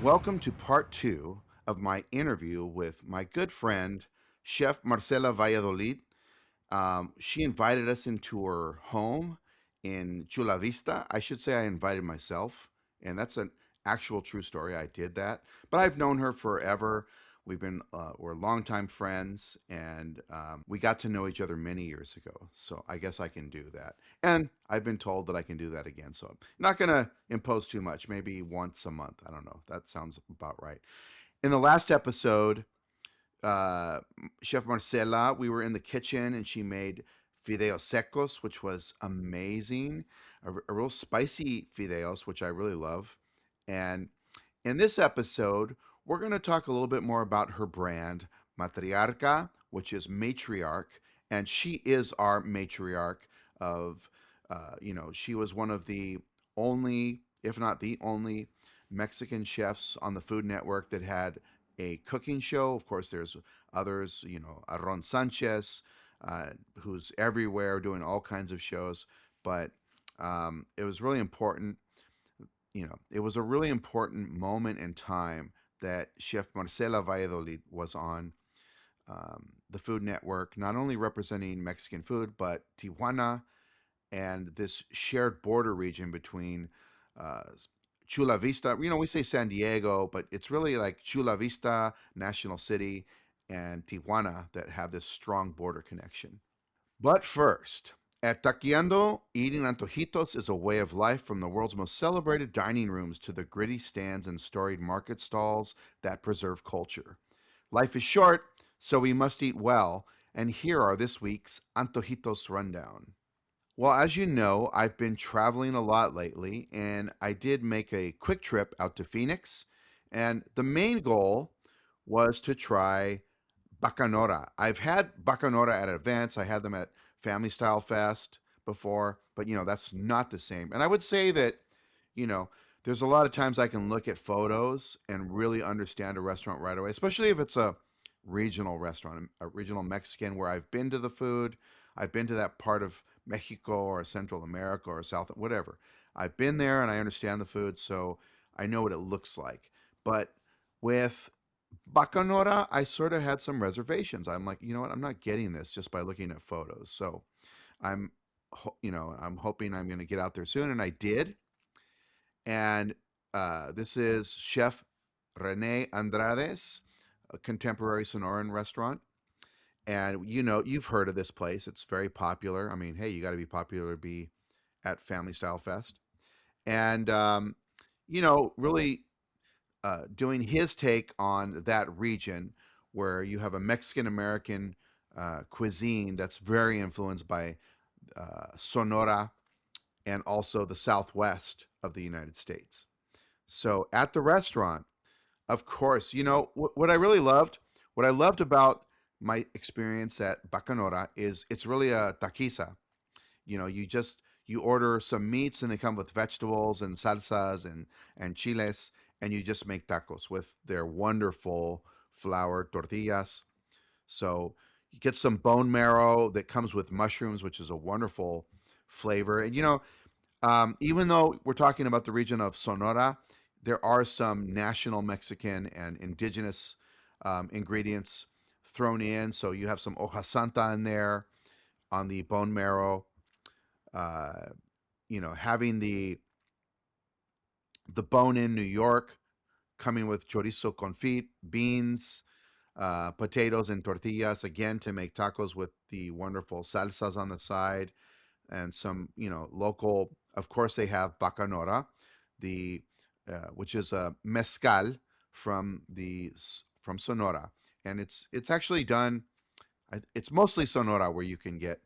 welcome to part two of my interview with my good friend, Chef Marcela Valladolid. She invited us into her home in Chula Vista. I should say I invited myself, and that's an actual true story. I did that, but I've known her forever. We're longtime friends, and we got to know each other many years ago. So I guess I can do that, and I've been told that I can do that again. So I'm not gonna impose too much. Maybe once a month. I don't know. That sounds about right. In the last episode, uh, Chef Marcela, we were in the kitchen and she made fideos secos, which was amazing. A real spicy fideos, which I really love. And in this episode, we're going to talk a little bit more about her brand, Matriarca, which is matriarch. And she is our matriarch of, she was one of the only, if not the only, Mexican chefs on the Food Network that had a cooking show. Of course, there's others, Aron Sanchez, who's everywhere doing all kinds of shows. But it was really important. It was a really important moment in time that Chef Marcela Valladolid was on the Food Network, not only representing Mexican food, but Tijuana and this shared border region between uh, Chula Vista. We say San Diego, but it's really like Chula Vista, National City, and Tijuana that have this strong border connection. But first, at Taqueando, eating antojitos is a way of life from the world's most celebrated dining rooms to the gritty stands and storied market stalls that preserve culture. Life is short, so we must eat well, and here are this week's Antojitos Rundown. Well, as you know, I've been traveling a lot lately, and I did make a quick trip out to Phoenix. And the main goal was to try bacanora. I've had bacanora at events, I had them at Family Style Fest before, but that's not the same. And I would say that, you know, there's a lot of times I can look at photos and really understand a restaurant right away, especially if it's a regional restaurant, a regional Mexican where I've been to the food, I've been to that part of Mexico or Central America or South, whatever. I've been there and I understand the food, so I know what it looks like. But with Bacanora, I sort of had some reservations. I'm like, you know what? I'm not getting this just by looking at photos. So I'm, I'm hoping I'm going to get out there soon, and I did. And this is Chef Rene Andrades, a contemporary Sonoran restaurant. And you've heard of this place. It's very popular. I mean, hey, you got to be popular to be at Family Style Fest. And, really doing his take on that region where you have a Mexican American cuisine that's very influenced by Sonora and also the Southwest of the United States. So at the restaurant, of course, what I really loved, what I loved about my experience at Bacanora is it's really a taquiza. You order some meats and they come with vegetables and salsas and chiles, and you just make tacos with their wonderful flour tortillas. So you get some bone marrow that comes with mushrooms, which is a wonderful flavor. And even though we're talking about the region of Sonora, there are some national Mexican and indigenous ingredients thrown in. So you have some hoja santa in there on the bone marrow. Uh, having the bone in New York coming with chorizo confit, beans, potatoes, and tortillas again to make tacos with the wonderful salsas on the side and some local. Of course, they have bacanora, the which is a mezcal from Sonora, and it's actually done. It's mostly Sonora where you can get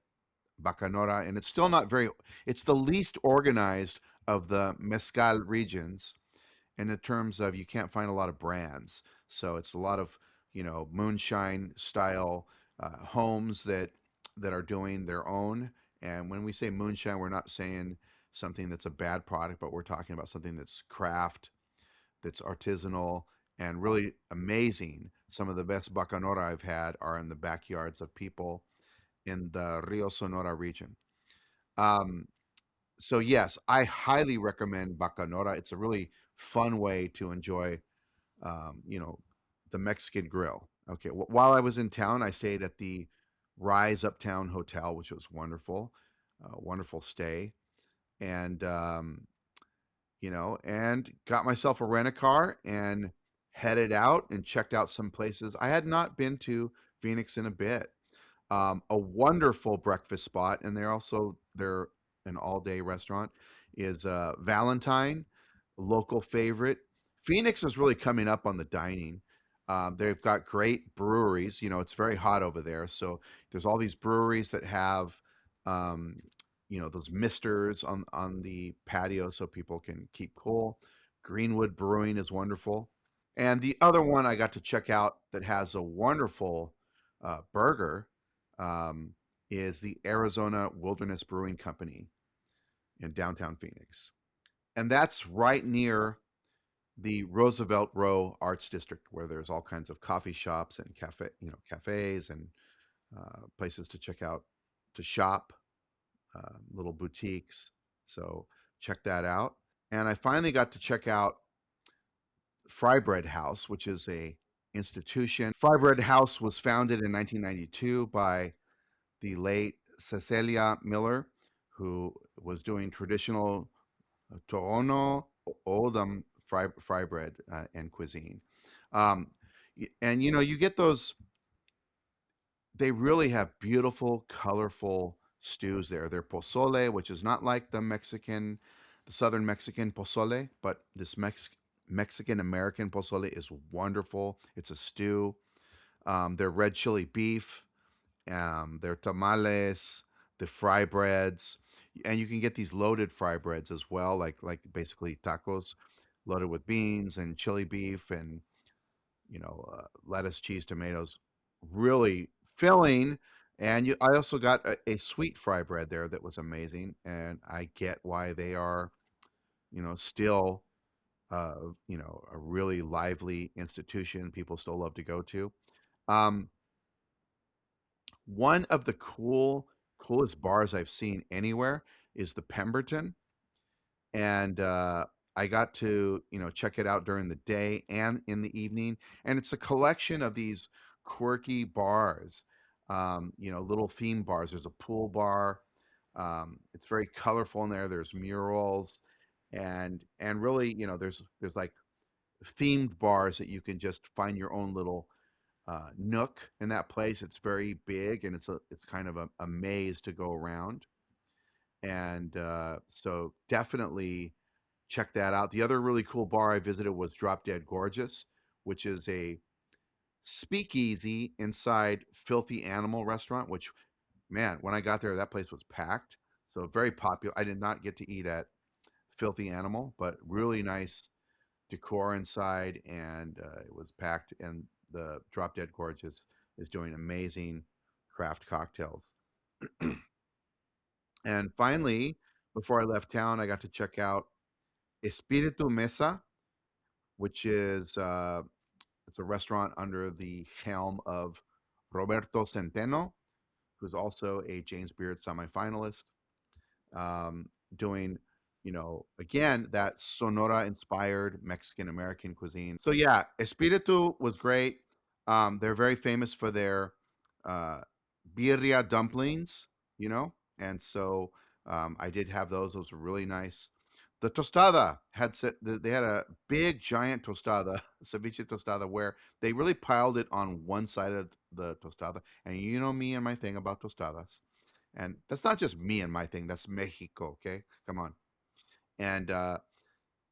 bacanora, and it's still not very. It's the least organized of the mezcal regions, and in terms of you can't find a lot of brands. So it's a lot of moonshine style homes that are doing their own. And when we say moonshine, we're not saying something that's a bad product, but we're talking about something that's craft, that's artisanal, and really amazing. Some of the best bacanora I've had are in the backyards of people in the Rio Sonora region. Um, so yes, I highly recommend bacanora. It's a really fun way to enjoy. you know, the Mexican grill. Okay, while I was in town, I stayed at the Rise Uptown Hotel, which was wonderful, wonderful stay, and and got myself a rent a car and headed out and checked out some places. I had not been to Phoenix in a bit. A wonderful breakfast spot, and they're an all day restaurant. Is Valentine, local favorite. Phoenix is really coming up on the dining. They've got great breweries. It's very hot over there, so there's all these breweries that have, um, those misters on the patio so people can keep cool. Greenwood Brewing is wonderful. And the other one I got to check out that has a wonderful burger um, is the Arizona Wilderness Brewing Company in downtown Phoenix. And that's right near the Roosevelt Row Arts District, where there's all kinds of coffee shops and cafes and places to check out, to shop, little boutiques. So check that out. And I finally got to check out Fry Bread House, which is a institution. Fry Bread House was founded in 1992 by the late Cecilia Miller, who was doing traditional Toronto Oldham fry bread and cuisine. Um, and you get those. They really have beautiful, colorful stews there. They're pozole, which is not like the Southern Mexican pozole, but this Mexican American pozole is wonderful. It's a stew. Their red chili beef, their tamales, the fry breads, and you can get these loaded fry breads as well, like basically tacos, loaded with beans and chili beef and lettuce, cheese, tomatoes, really filling. And I also got a sweet fry bread there that was amazing, and I get why they are, still, a really lively institution. People still love to go to. Um, One of the coolest bars I've seen anywhere is the Pemberton, and I got to check it out during the day and in the evening, and it's a collection of these quirky bars, little theme bars. There's a pool bar. It's very colorful in there. There's murals, and really, there's like themed bars that you can just find your own little nook in that place. It's very big, and it's kind of a maze to go around. And so definitely check that out. The other really cool bar I visited was Drop Dead Gorgeous, which is a speakeasy inside Filthy Animal restaurant. Which, man, when I got there, that place was packed. So very popular. I did not get to eat at Filthy Animal, but really nice decor inside, and it was packed. And the Drop Dead Gorgeous is doing amazing craft cocktails. And finally, before I left town, I got to check out Espiritu Mesa, which is it's a restaurant under the helm of Roberto Centeno, who's also a James Beard semifinalist, doing, again, that Sonora inspired Mexican American cuisine. So, yeah, Espiritu was great. They're very famous for their uh, birria dumplings, and so I did have those. Those were really nice. The tostada they had a big giant tostada, ceviche tostada, where they really piled it on one side of the tostada. And you know me and my thing about tostadas. And that's not just me and my thing, that's Mexico, okay? Come on. And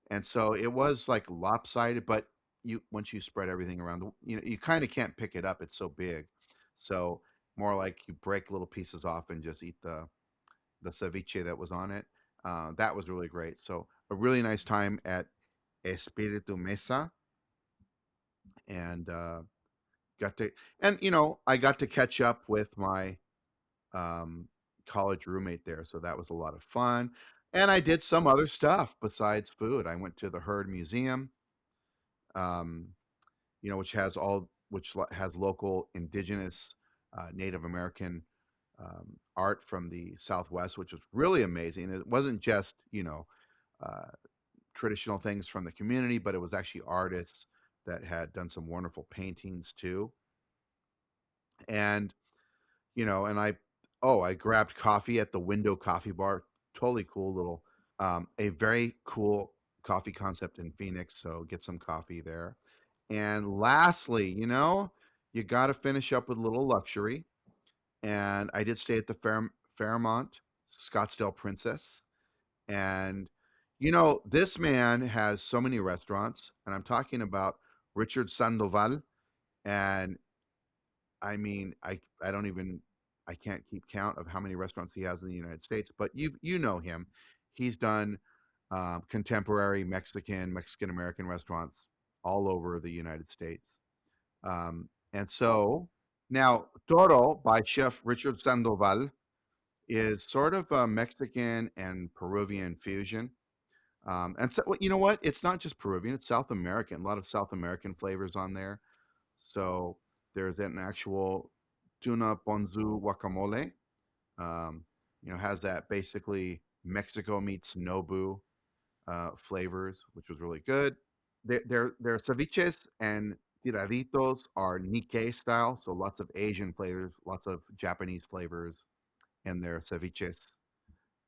and so it was like lopsided, but you once you spread everything around you kind of can't pick it up. It's so big. So more like you break little pieces off and just eat the ceviche that was on it. That was really great. So a really nice time at Espiritu Mesa, and got to and I got to catch up with my um, college roommate there, so that was a lot of fun. And I did some other stuff besides food. I went to the Heard Museum, um, which has local indigenous Native American art from the Southwest, which was really amazing. It wasn't just uh, traditional things from the community, but it was actually artists that had done some wonderful paintings too. And and I grabbed coffee at the Window Coffee Bar. Totally cool little, a very cool coffee concept in Phoenix. So get some coffee there. And lastly, you got to finish up with a little luxury. And I did stay at the Fairmont Scottsdale Princess. And this man has so many restaurants, and I'm talking about Richard Sandoval. And I mean, I don't even I can't keep count of how many restaurants he has in the United States, but you know him. He's done contemporary Mexican American restaurants all over the United States. And so now Toro by Chef Richard Sandoval is sort of a Mexican and Peruvian fusion. And so, well, you know what? It's not just Peruvian; it's South American. A lot of South American flavors on there. So there's an actual tuna ponzu guacamole. Um, has that basically Mexico meets Nobu flavors, which was really good. Their ceviches and tiraditos are Nikkei style, so lots of Asian flavors, lots of Japanese flavors in their ceviches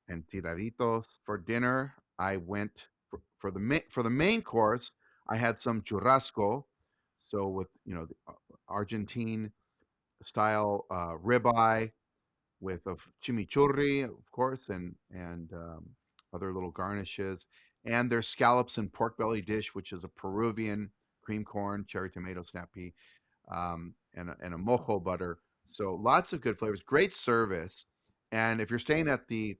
and tiraditos. For dinner, I went for the main course. I had some churrasco, so with the Argentine style ribeye with a chimichurri, of course, and other little garnishes, and their scallops and pork belly dish, which is a Peruvian cream corn, cherry tomato, snap pea, and a mojo butter. So lots of good flavors, great service. And if you're staying at the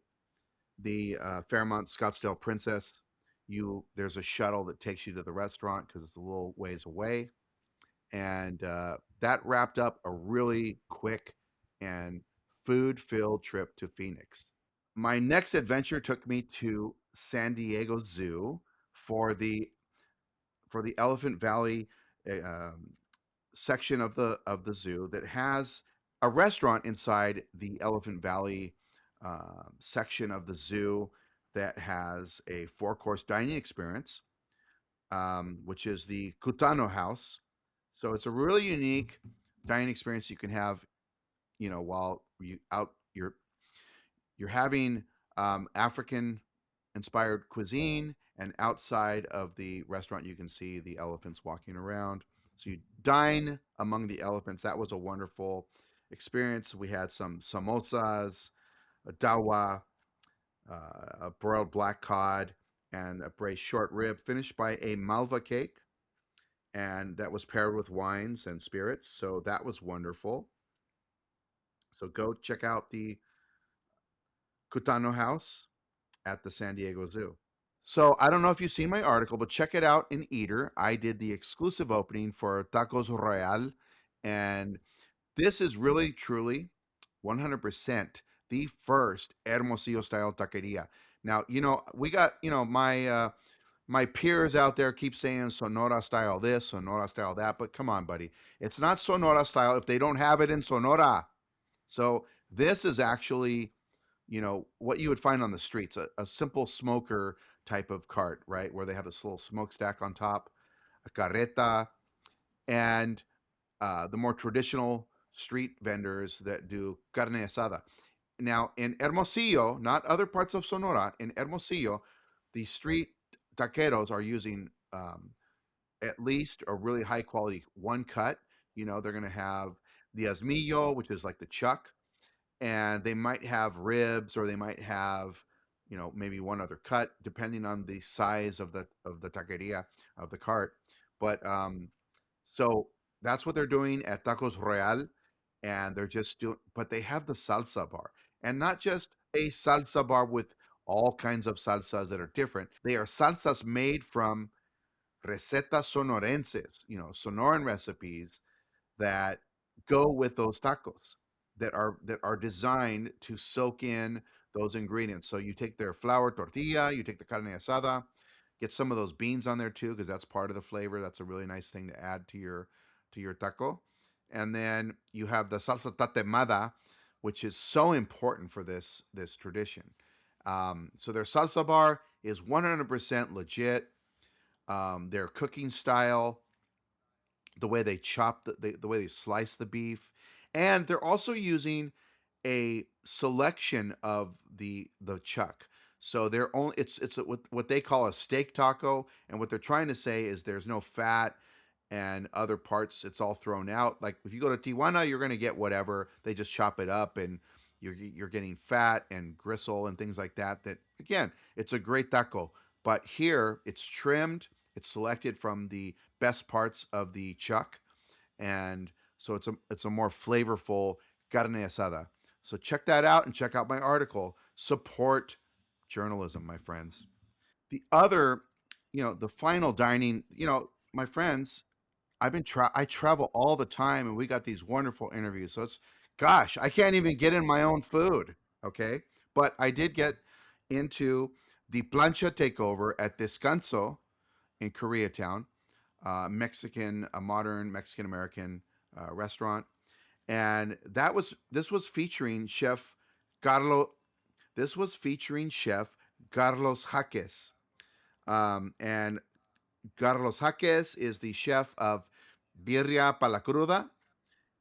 Fairmont Scottsdale Princess, there's a shuttle that takes you to the restaurant because it's a little ways away. And that wrapped up a really quick and food filled trip to Phoenix. My next adventure took me to San Diego Zoo for the Elephant Valley section of the zoo that has a restaurant inside the Elephant Valley section of the zoo that has a four-course dining experience, which is the Cutano House. So it's a really unique dining experience you can have, while you're having African inspired cuisine, and outside of the restaurant you can see the elephants walking around. So you dine among the elephants. That was a wonderful experience. We had some samosas, a dawa, a broiled black cod, and a braised short rib, finished by a malva cake, and that was paired with wines and spirits. So that was wonderful. So go check out the Cutano House at the San Diego Zoo. So I don't know if you've seen my article, but check it out in Eater. I did the exclusive opening for Tacos Royal, and this is really, truly, 100% the first Hermosillo style taqueria. Now, we got, my peers out there keep saying Sonora style this, Sonora style that, but come on, buddy. It's not Sonora style if they don't have it in Sonora. So this is actually, what you would find on the streets, a simple smoker type of cart, right? Where they have this little smokestack on top, a carreta, and the more traditional street vendors that do carne asada. Now, in Hermosillo, not other parts of Sonora, in Hermosillo, the street taqueros are using at least a really high quality one cut. They're going to have the asmillo, which is like the chuck, and they might have ribs, or they might have maybe one other cut depending on the size of the taqueria, of the cart. But so that's what they're doing at Tacos Royal, and they're just doing, but they have the salsa bar, and not just a salsa bar with all kinds of salsas that are different. They are salsas made from recetas sonorenses, Sonoran recipes that go with those tacos, that are designed to soak in those ingredients. So you take their flour tortilla, you take the carne asada, get some of those beans on there too, because that's part of the flavor. That's a really nice thing to add to your taco. And then you have the salsa tatemada, which is so important for this tradition. So their salsa bar is 100% legit. Their cooking style the way they chop the way they slice the beef, and they're also using a selection of the chuck. So they're only it's what they call a steak taco, and what they're trying to say is there's no fat and other parts. It's all thrown out. Like if you go to Tijuana, you're going to get whatever they just chop it up, and you're getting fat and gristle and things like that. That again, it's a great taco, but here it's trimmed. It's selected from the best parts of the chuck, and so it's a more flavorful carne asada. So check that out and check out my article. Support journalism, my friends. The other, the final dining, my friends, I travel all the time, and we got these wonderful interviews. So it's gosh, I can't even get in my own food. Okay, but I did get into the plancha takeover at Descanso in Koreatown, a modern Mexican American restaurant, and this was featuring Chef Carlos. This was featuring Chef Carlos Jaques, and Carlos Jaques is the chef of Birria Palacruda,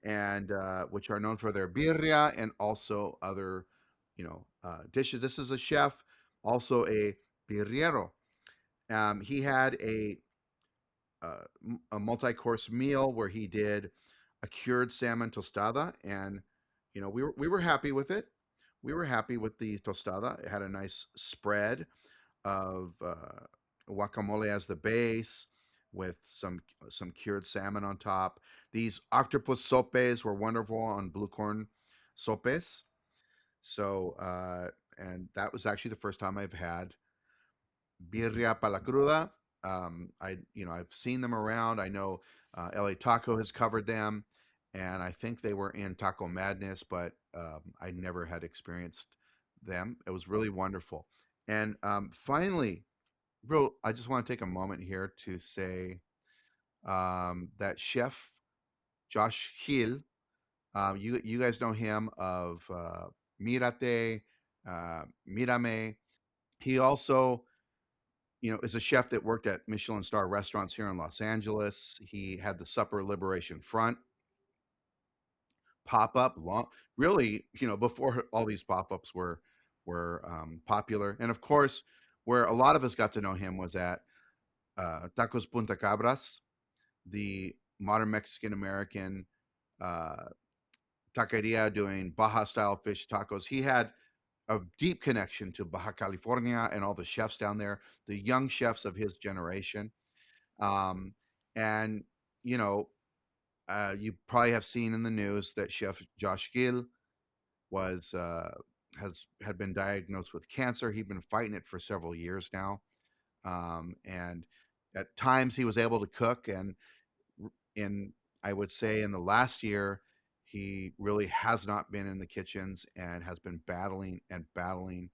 and which are known for their birria and also other, dishes. This is a chef, also a birriero. He had uh, a multi-course meal where he did a cured salmon tostada, and we were happy with it. We were happy with the tostada. It had a nice spread of guacamole as the base, with some cured salmon on top. These octopus sopes were wonderful on blue corn sopes. So and that was actually the first time I've had birria para la cruda. I've seen them around. I know LA Taco has covered them, and I think they were in Taco Madness, but I never had experienced them. It was really wonderful. And finally, bro, I just want to take a moment here to say that Chef Josh Hill, you guys know him of Mirate, Mirame. He also, is a chef that worked at Michelin star restaurants here in Los Angeles. He had the Supper Liberation Front pop up long, really, before all these pop ups were popular. And of course, where a lot of us got to know him was at Tacos Punta Cabras, the modern Mexican American uh, taqueria doing Baja style fish tacos. He had a deep connection to Baja California and all the chefs down there, the young chefs of his generation. Um, and, you know, you probably have seen in the news that Chef Josh Gill was has had been diagnosed with cancer. He'd been fighting it for several years now, and at times he was able to cook, and in I would say in the last year, he really has not been in the kitchens and has been battling and battling,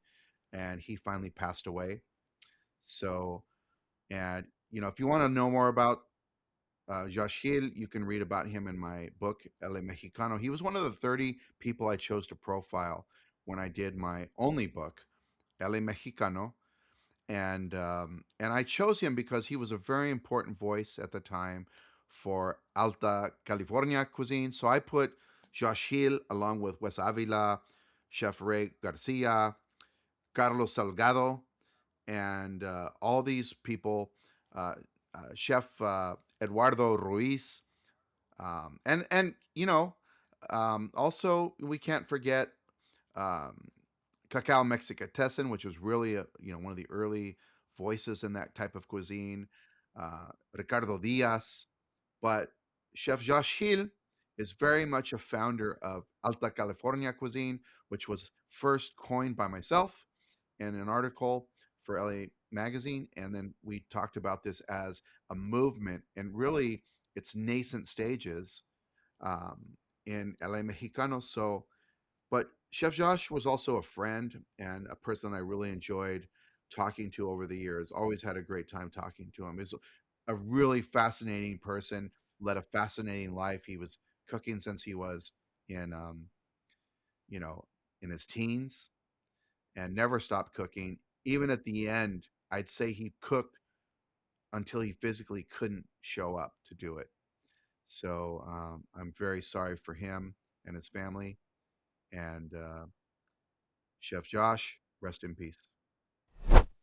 and he finally passed away. So, and if you want to know more about Josh Hill, you can read about him in my book El Mexicano. He was one of the 30 people I chose to profile when I did my only book, El Mexicano, and I chose him because he was a very important voice at the time for Alta California cuisine. So I put Josh Hill along with Wes Avila, Chef Ray Garcia, Carlos Salgado, and all these people, uh, Chef Eduardo Ruiz, and also we can't forget um, Cacao Mexicatessen, which was really one of the early voices in that type of cuisine. Ricardo Diaz, but Chef Josh Hill is very much a founder of Alta California cuisine, which was first coined by myself in an article for LA Magazine, and then we talked about this as a movement and really its nascent stages um, in LA Mexicano. So but Chef Josh was also a friend and a person I really enjoyed talking to over the years. Always had a great time talking to him. He's a really fascinating person, led a fascinating life. He was cooking since he was in, you know, in his teens and never stopped cooking. Even at the end, I'd say he cooked until he physically couldn't show up to do it. So I'm very sorry for him and his family. And Chef Josh, rest in peace.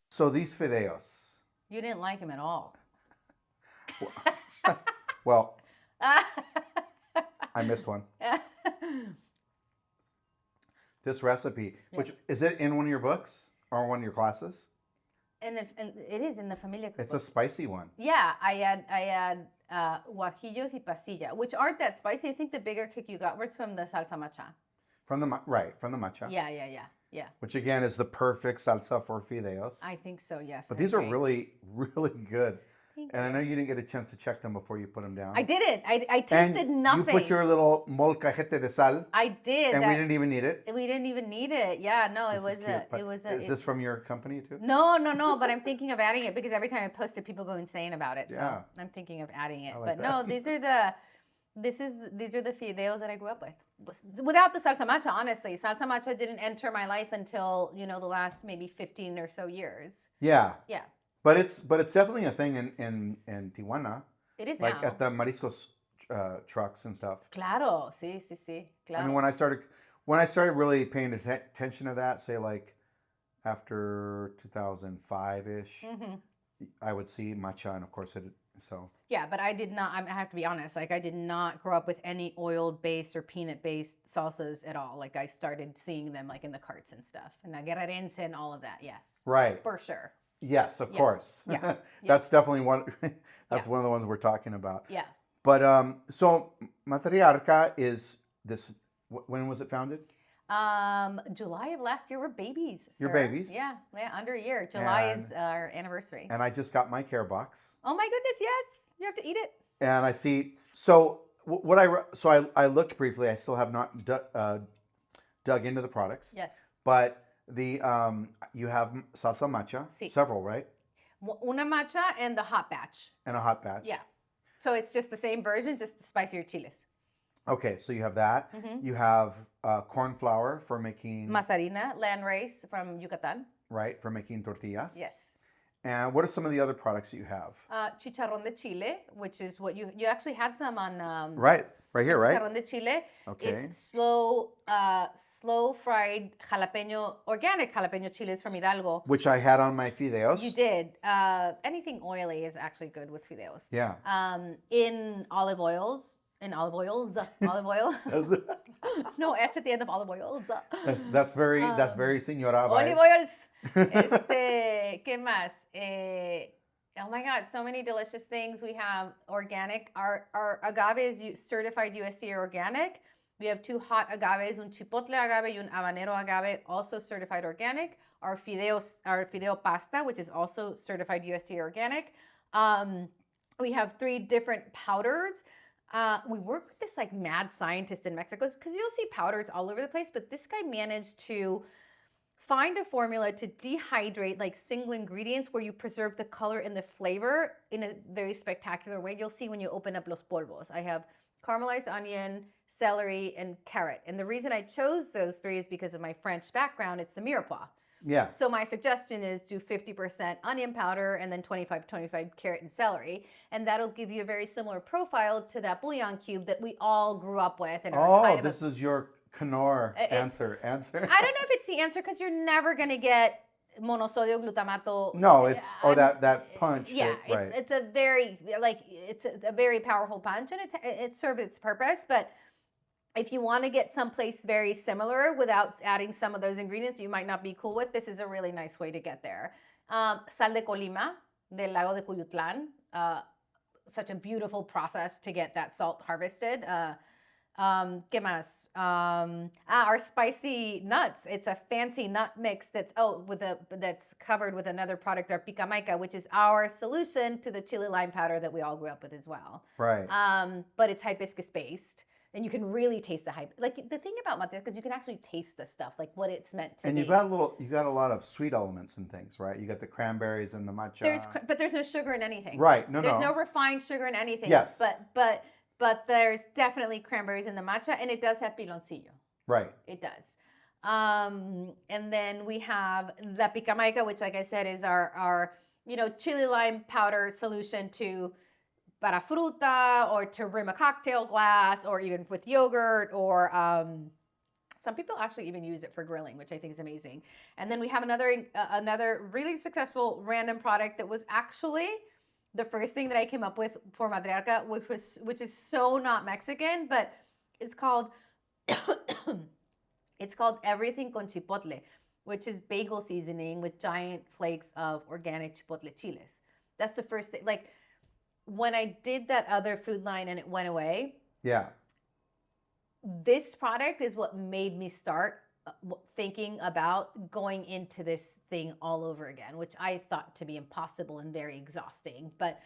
So these fideos. You didn't like him at all. Well, I missed one. This recipe, which Yes. is it in one of your books or one of your classes? And it is in the Familia It's a cookbook. spicy one. Yeah, I add guajillos y pasilla, which aren't that spicy. I think the bigger kick you got was from the salsa macha. From the from the matcha. Yeah. Which again is the perfect salsa for fideos. I think so. Yes. But I these are agree. really, really good. Thank And I you. know you didn't get a chance to check them before you put them down. I didn't. I And tasted nothing. you put your little molcajete de sal, I did. and we didn't even need it. We didn't even need it. Yeah. No. This is cute. But is this from your company too? No. But I'm thinking of adding it because every time I post it, people go insane about it. So Yeah. I'm thinking of adding it. I like But that. no, these are the fideos that I grew up with. Without the salsa macha, honestly, salsa macha didn't enter my life until the last maybe 15 or so years. Yeah. Yeah, But it's definitely a thing in Tijuana, it is like now. at the mariscos trucks and stuff. Claro, sí, claro. I mean, when I started really paying attention to that, say like after 2005 ish, Mhm. I would see matcha, and of course so. Yeah, but I did not. I have to be honest. Like, I did not grow up with any oil-based or peanut-based salsas at all. Like, I started seeing them like in the carts and stuff, and guerrerense and all of that. Yes, Right. for sure. Yes, of Yeah. course. Yeah. That's definitely one. That's Yeah. one of the ones we're talking about. Yeah. But so Matriarca is this. When was it founded? July of last year. We're babies. Your Sir. babies? Yeah, under a year. July is And- our anniversary. And I just got my care box, Oh my goodness, yes. You have to eat it. and I see. So I looked briefly. I still have not dug into the products. Yes. But the you have salsa matcha, Sí. several, right? Una macha and the hot batch. And a hot batch. Yeah. So it's just the same version, just spicier chiles. Okay, so you have that. Mm-hmm. You have corn flour for making Harina, land rice from Yucatan. right for making tortillas. Yes. And what are some of the other products that you have? Chicharrón de chile, which is what you actually had some on. Right here, right? Chicharrón de chile. Okay. It's slow fried organic jalapeno chiles from Hidalgo. Which I had on my fideos. You did. Anything oily is actually good with fideos. Yeah. In olive oil. No S at the end of olive oils. That's very señora Olive vibes. oils. ¿Qué más? Oh my God, so many delicious things. We have organic. Our agave is certified USDA organic. We have 2 hot agaves, un chipotle agave y un habanero agave, also certified organic. Our fideo pasta, which is also certified USDA organic. We have 3 different powders. We work with this like mad scientist in Mexico because you'll see powders all over the place, but this guy managed to find a formula to dehydrate like single ingredients where you preserve the color and the flavor in a very spectacular way. You'll see when you open up los polvos. I have caramelized onion, celery, and carrot. And the reason I chose those 3 is because of my French background. It's the mirepoix. Yeah. So my suggestion is do 50% onion powder and then 25 carrot and celery. And that'll give you a very similar profile to that bouillon cube that we all grew up with. And This is your Knorr answer. I don't know if it's the answer because you're never going to get monosodium glutamato. No, it's that punch. Yeah, right. it's a very powerful punch, and it serves its purpose. But if you want to get someplace very similar without adding some of those ingredients you might not be cool with, this is a really nice way to get there. Sal de Colima, del Lago de Cuyutlán. Such a beautiful process to get that salt harvested. ¿Qué más? Our spicy nuts. It's a fancy nut mix that's covered with another product, our picamaica, which is our solution to the chili lime powder that we all grew up with as well. Right. But it's hibiscus based. And you can really taste the hype. Like the thing about matcha, because you can actually taste the stuff, like what it's meant to be. And you got a lot of sweet elements and things, right? You got the cranberries and the matcha. But there's no sugar in anything. Right. There's no refined sugar in anything. Yes. But there's definitely cranberries in the matcha, and it does have piloncillo. Right. It does. And then we have la picamaica, which, like I said, is our chili lime powder solution to para fruta or to rim a cocktail glass or even with yogurt or some people actually even use it for grilling, which I think is amazing. And then we have another really successful random product that was actually the first thing that I came up with for Matriarca, which is so not Mexican, but it's called it's called everything con chipotle, which is bagel seasoning with giant flakes of organic chipotle chiles. That's the first thing. Like when I did that other food line and it went away, Yeah. this product is what made me start thinking about going into this thing all over again, which I thought to be impossible and very exhausting. But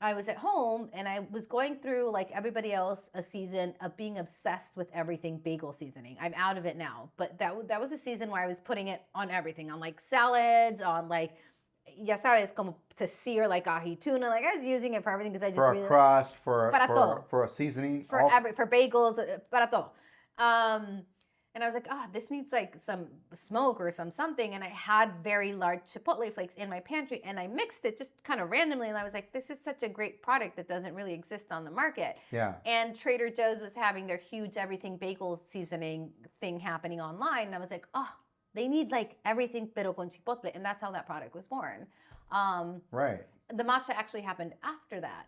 I was at home and I was going through, like everybody else, a season of being obsessed with everything bagel seasoning. I'm out of it now, but that was a season where I was putting it on everything, on like salads, on like, ya sabes, como to sear like ají tuna. Like I was using it for everything because I just For a really crust, for a seasoning, for bagels, para todo. And I was like, this needs like some smoke or something. And I had very large chipotle flakes in my pantry, and I mixed it just kind of randomly. And I was like, this is such a great product that doesn't really exist on the market. Yeah. And Trader Joe's was having their huge everything bagel seasoning thing happening online, and I was like, they need like everything pero con chipotle, and that's how that product was born. Right. The matcha actually happened after that.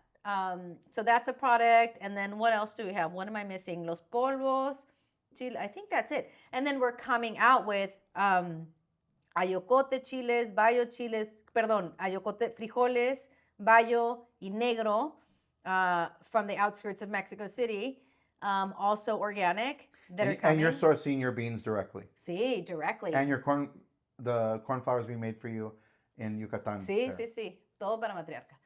So that's a product. And then what else do we have? What am I missing? Los polvos. Chile. I think that's it. And then we're coming out with ayocote chiles, bayo chiles, ayocote frijoles, bayo y negro from the outskirts of Mexico City. Also organic that are coming. And you're sourcing your beans directly. Sí, directly. And the corn flour is being made for you in Yucatan. Sí. Todo para Matriarca.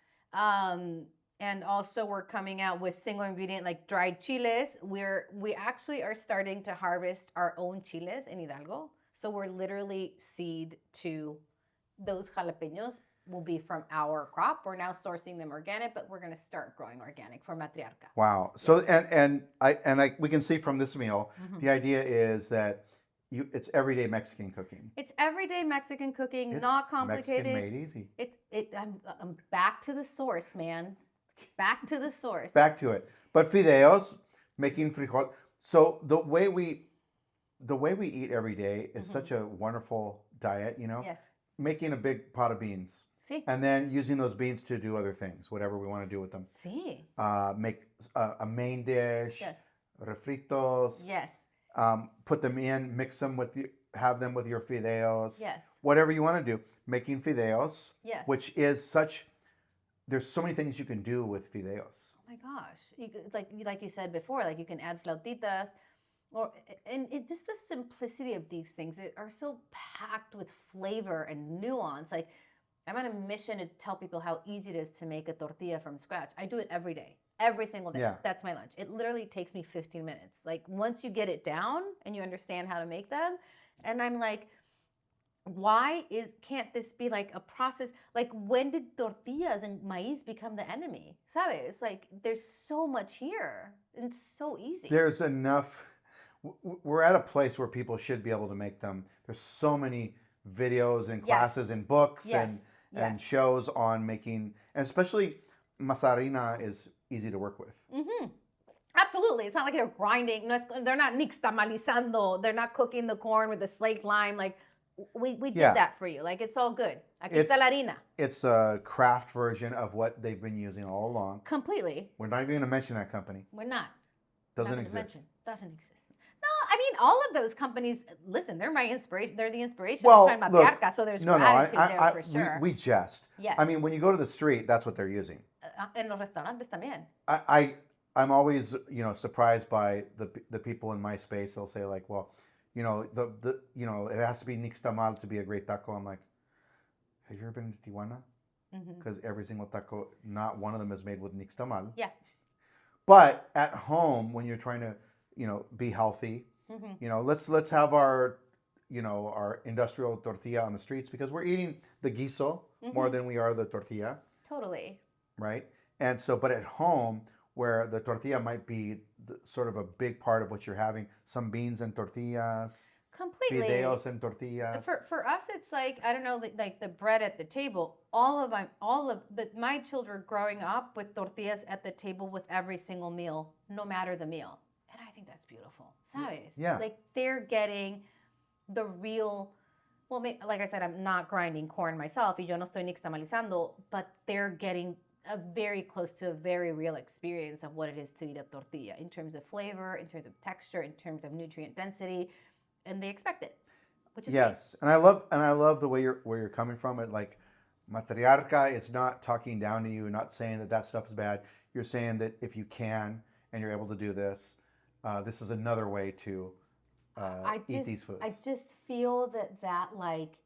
And also we're coming out with single ingredient like dried chiles. We actually are starting to harvest our own chiles in Hidalgo. So we're literally seed to those jalapenos will be from our crop. We're now sourcing them organic, but we're going to start growing organic for Matriarca. Wow. So we can see from this meal, the idea is that it's everyday Mexican cooking. It's everyday Mexican cooking, it's not complicated. Mexican made easy. I'm back to the source, man. Back to the source. Back to it. But fideos, making frijol. So the way we eat every day is such a wonderful diet, you know? Yes. Making a big pot of beans. Sí. And then using those beans to do other things, whatever we want to do with them. Sí. Make a main dish. Yes. Refritos. Yes. Put them in, mix them have them with your fideos. Yes. Whatever you want to do. Making fideos. Yes. Which is there's so many things you can do with fideos. Oh my gosh. Like you said before, like you can add flautitas. And just the simplicity of these things are so packed with flavor and nuance. Like I'm on a mission to tell people how easy it is to make a tortilla from scratch. I do it every day, every single day. Yeah. That's my lunch. It literally takes me 15 minutes. Like once you get it down and you understand how to make them, and I'm like, can't this be like a process? Like when did tortillas and maíz become the enemy? Sabes? Like there's so much here and it's so easy. There's enough. We're at a place where people should be able to make them. There's so many videos and classes and books and shows on making, and especially masa harina is easy to work with. Mm-hmm. Absolutely. It's not like they're grinding. No, they're not nixtamalizando. They're not cooking the corn with the slaked lime. Like we did that for you. Like it's all good. Aquí está la harina. It's a craft version of what they've been using all along. Completely. We're not even going to mention that company. We're not. Doesn't exist. Doesn't exist. No, I mean all of those companies. Listen, they're my inspiration. They're the inspiration. Well, I'm talking about Matriarca, so there's gratitude there for sure. We jest. Yes. I mean, when you go to the street, that's what they're using. En los restaurantes también. I'm always surprised by the people in my space. They'll say like, well, it has to be nixtamal to be a great taco. I'm like, have you ever been to Tijuana? Because every single taco, not one of them is made with nixtamal. Yeah. But at home, when you're trying to, be healthy, let's have our industrial tortilla on the streets because we're eating the guiso more than we are the tortilla. Totally. Right. And so, but at home, where the tortilla might be sort of a big part of what you're having, some beans and tortillas. Completely. fideos and tortillas. For us, it's like, I don't know, like the bread at the table. My children growing up with tortillas at the table with every single meal, no matter the meal, and I think that's beautiful. ¿Sabes? Yeah. Like they're getting the real. Well, like I said, I'm not grinding corn myself, y yo no estoy nixtamalizando, but they're getting a very close to a very real experience of what it is to eat a tortilla in terms of flavor, in terms of texture, in terms of nutrient density, and they expect it, which is Yes, and I love the way you're coming from it. Like Matriarca is not talking down to you, not saying that that stuff is bad. You're saying that if you can and you're able to do this, this is another way to eat these foods. I just feel that like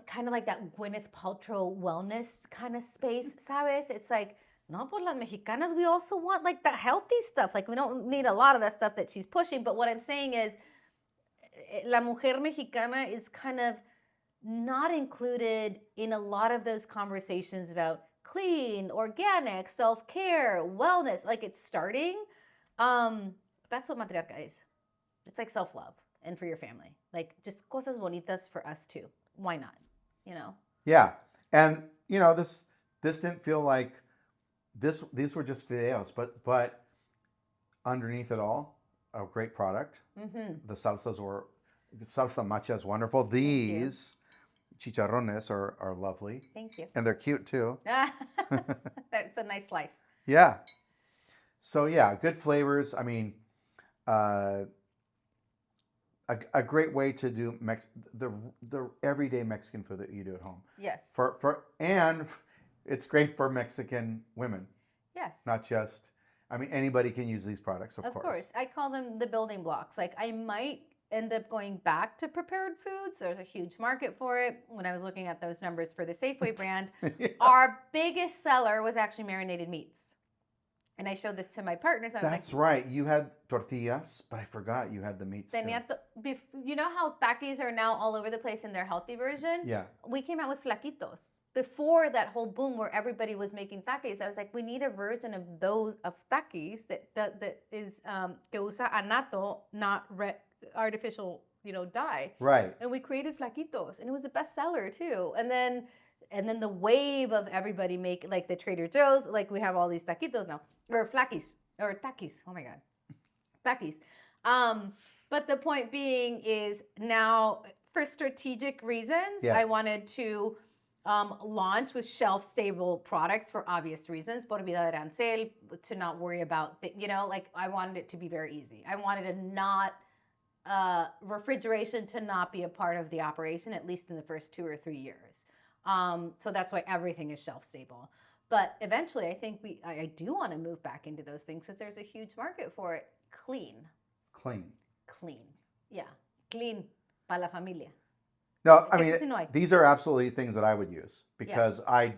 kind of like that Gwyneth Paltrow wellness kind of space, ¿sabes? It's like, no, pues las mexicanas, we also want like the healthy stuff. Like we don't need a lot of that stuff that she's pushing. But what I'm saying is, la mujer mexicana is kind of not included in a lot of those conversations about clean, organic, self-care, wellness. Like it's starting. That's what Matriarca is. It's like self-love and for your family. Like just cosas bonitas for us too. Why not? You know? Yeah, and you know this didn't feel like these were just fideos, but underneath it all, a great product. Mm-hmm. The salsa macha is wonderful. These chicharrones are lovely. Thank you. And they're cute too. That's a nice slice. Yeah. So yeah, good flavors. I mean, a great way to do the everyday Mexican food that you do at home. Yes. And it's great for Mexican women. Yes. Not just, I mean, anybody can use these products, of course. Of course. I call them the building blocks. Like I might end up going back to prepared foods. There's a huge market for it. When I was looking at those numbers for the Safeway brand, Yeah. our biggest seller was actually marinated meats. And I showed this to my partners. I was That's like, right. You had tortillas, but I forgot you had the meats too. you know how takis are now all over the place in their healthy version? Yeah. We came out with flaquitos. Before that whole boom where everybody was making takis, I was like, we need a version of takis that is que usa anato, not artificial, dye. Right. And we created flaquitos, and it was a bestseller too. And then the wave of everybody like the Trader Joe's, like we have all these taquitos now, or takis. Oh my God, takis. But the point being is now for strategic reasons, Yes. I wanted to launch with shelf-stable products for obvious reasons. Por vida de arancel, to not worry about, like I wanted it to be very easy. I wanted refrigeration to not be a part of the operation, at least in the first 2 or 3 years. So that's why everything is shelf-stable. But eventually, I think I do want to move back into those things because there's a huge market for it. Clean. Yeah. Clean para la familia. No, I mean, Eso sí no hay. these are absolutely things that I would use because I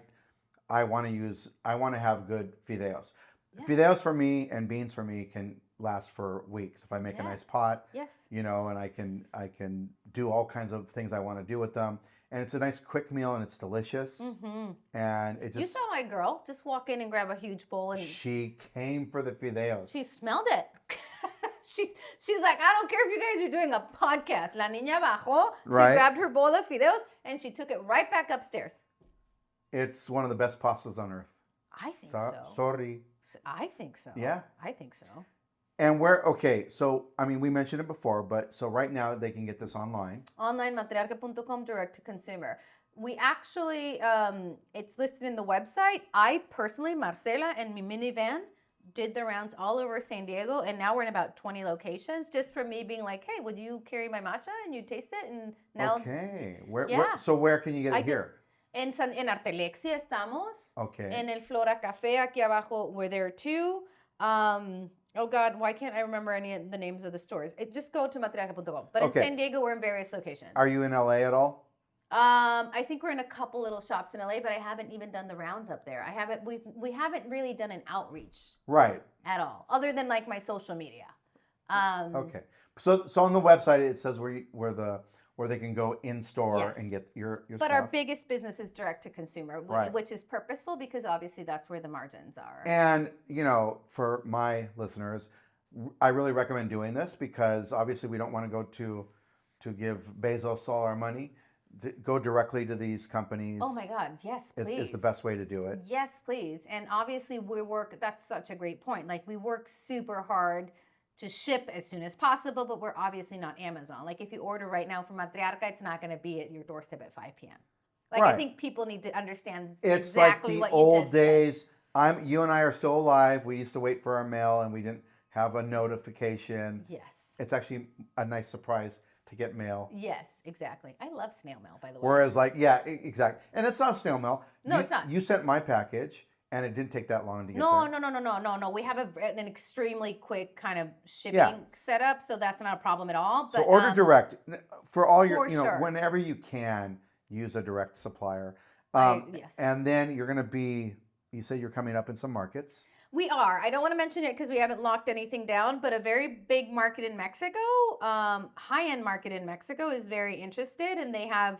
want to have good fideos. Yes. Fideos for me and beans for me can last for weeks if I make a nice pot. Yes. And I can do all kinds of things I want to do with them. And it's a nice quick meal and it's delicious. Mm-hmm. And it just... You saw my girl just walk in and grab a huge bowl and... She came for the fideos. She smelled it. She's like, I don't care if you guys are doing a podcast. La niña bajó, she grabbed her bowl of fideos, and she took it right back upstairs. It's one of the best pastas on earth. I think so. Sorry. I think so. Yeah. I think so. And so, I mean, we mentioned it before, but so right now they can get this online. Online, matriarca.com, direct to consumer. We actually, it's listed in the website. I personally, Marcela and my minivan, did the rounds all over San Diego, and now we're in about 20 locations just from me being like, hey, would you carry my matcha and you taste it? And now, okay. Where can you get it here? En Artelexia estamos. Okay. En el Flora Café aquí abajo, we're there too. Oh God, why can't I remember any of the names of the stores? Just go to matriarca.com. But in San Diego, we're in various locations. Are you in LA at all? I think we're in a couple little shops in LA, but I haven't even done the rounds up there. We haven't really done an outreach. Right. At all, other than like my social media. Okay. So on the website it says where they can go in store and get your But stuff. our biggest business is direct to consumer, Right. which is purposeful because obviously that's where the margins are. And for my listeners, I really recommend doing this because obviously we don't want to go to give Bezos all our money. Go directly to these companies Oh my God, yes, is the please. best way to do it. Yes, please. And obviously, that's such a great point. Like, we work super hard to ship as soon as possible, but we're obviously not Amazon. Like, if you order right now from Matriarca, it's not going to be at your doorstep at 5 p.m. Like, I Right. think people need to understand It's like exactly the what you old just said. days. You and I are still alive. We used to wait for our mail and we didn't have a notification. Yes. It's actually a nice surprise to get mail. Yes, exactly. I love snail mail, by the way. Whereas, like, yeah, exactly. And it's not snail mail. No, it's not. You sent my package and it didn't take that long to get No, there. no, no, no, no, no, no. We have an extremely quick kind of shipping Yeah. setup, so that's not a problem at all. So But order direct for all your, for sure. whenever you can, use a direct supplier. Yes. And then you're going to be, you said you're coming up in some markets. We are. I don't want to mention it because we haven't locked anything down, but a very big market in Mexico, high-end market in Mexico is very interested, and they have,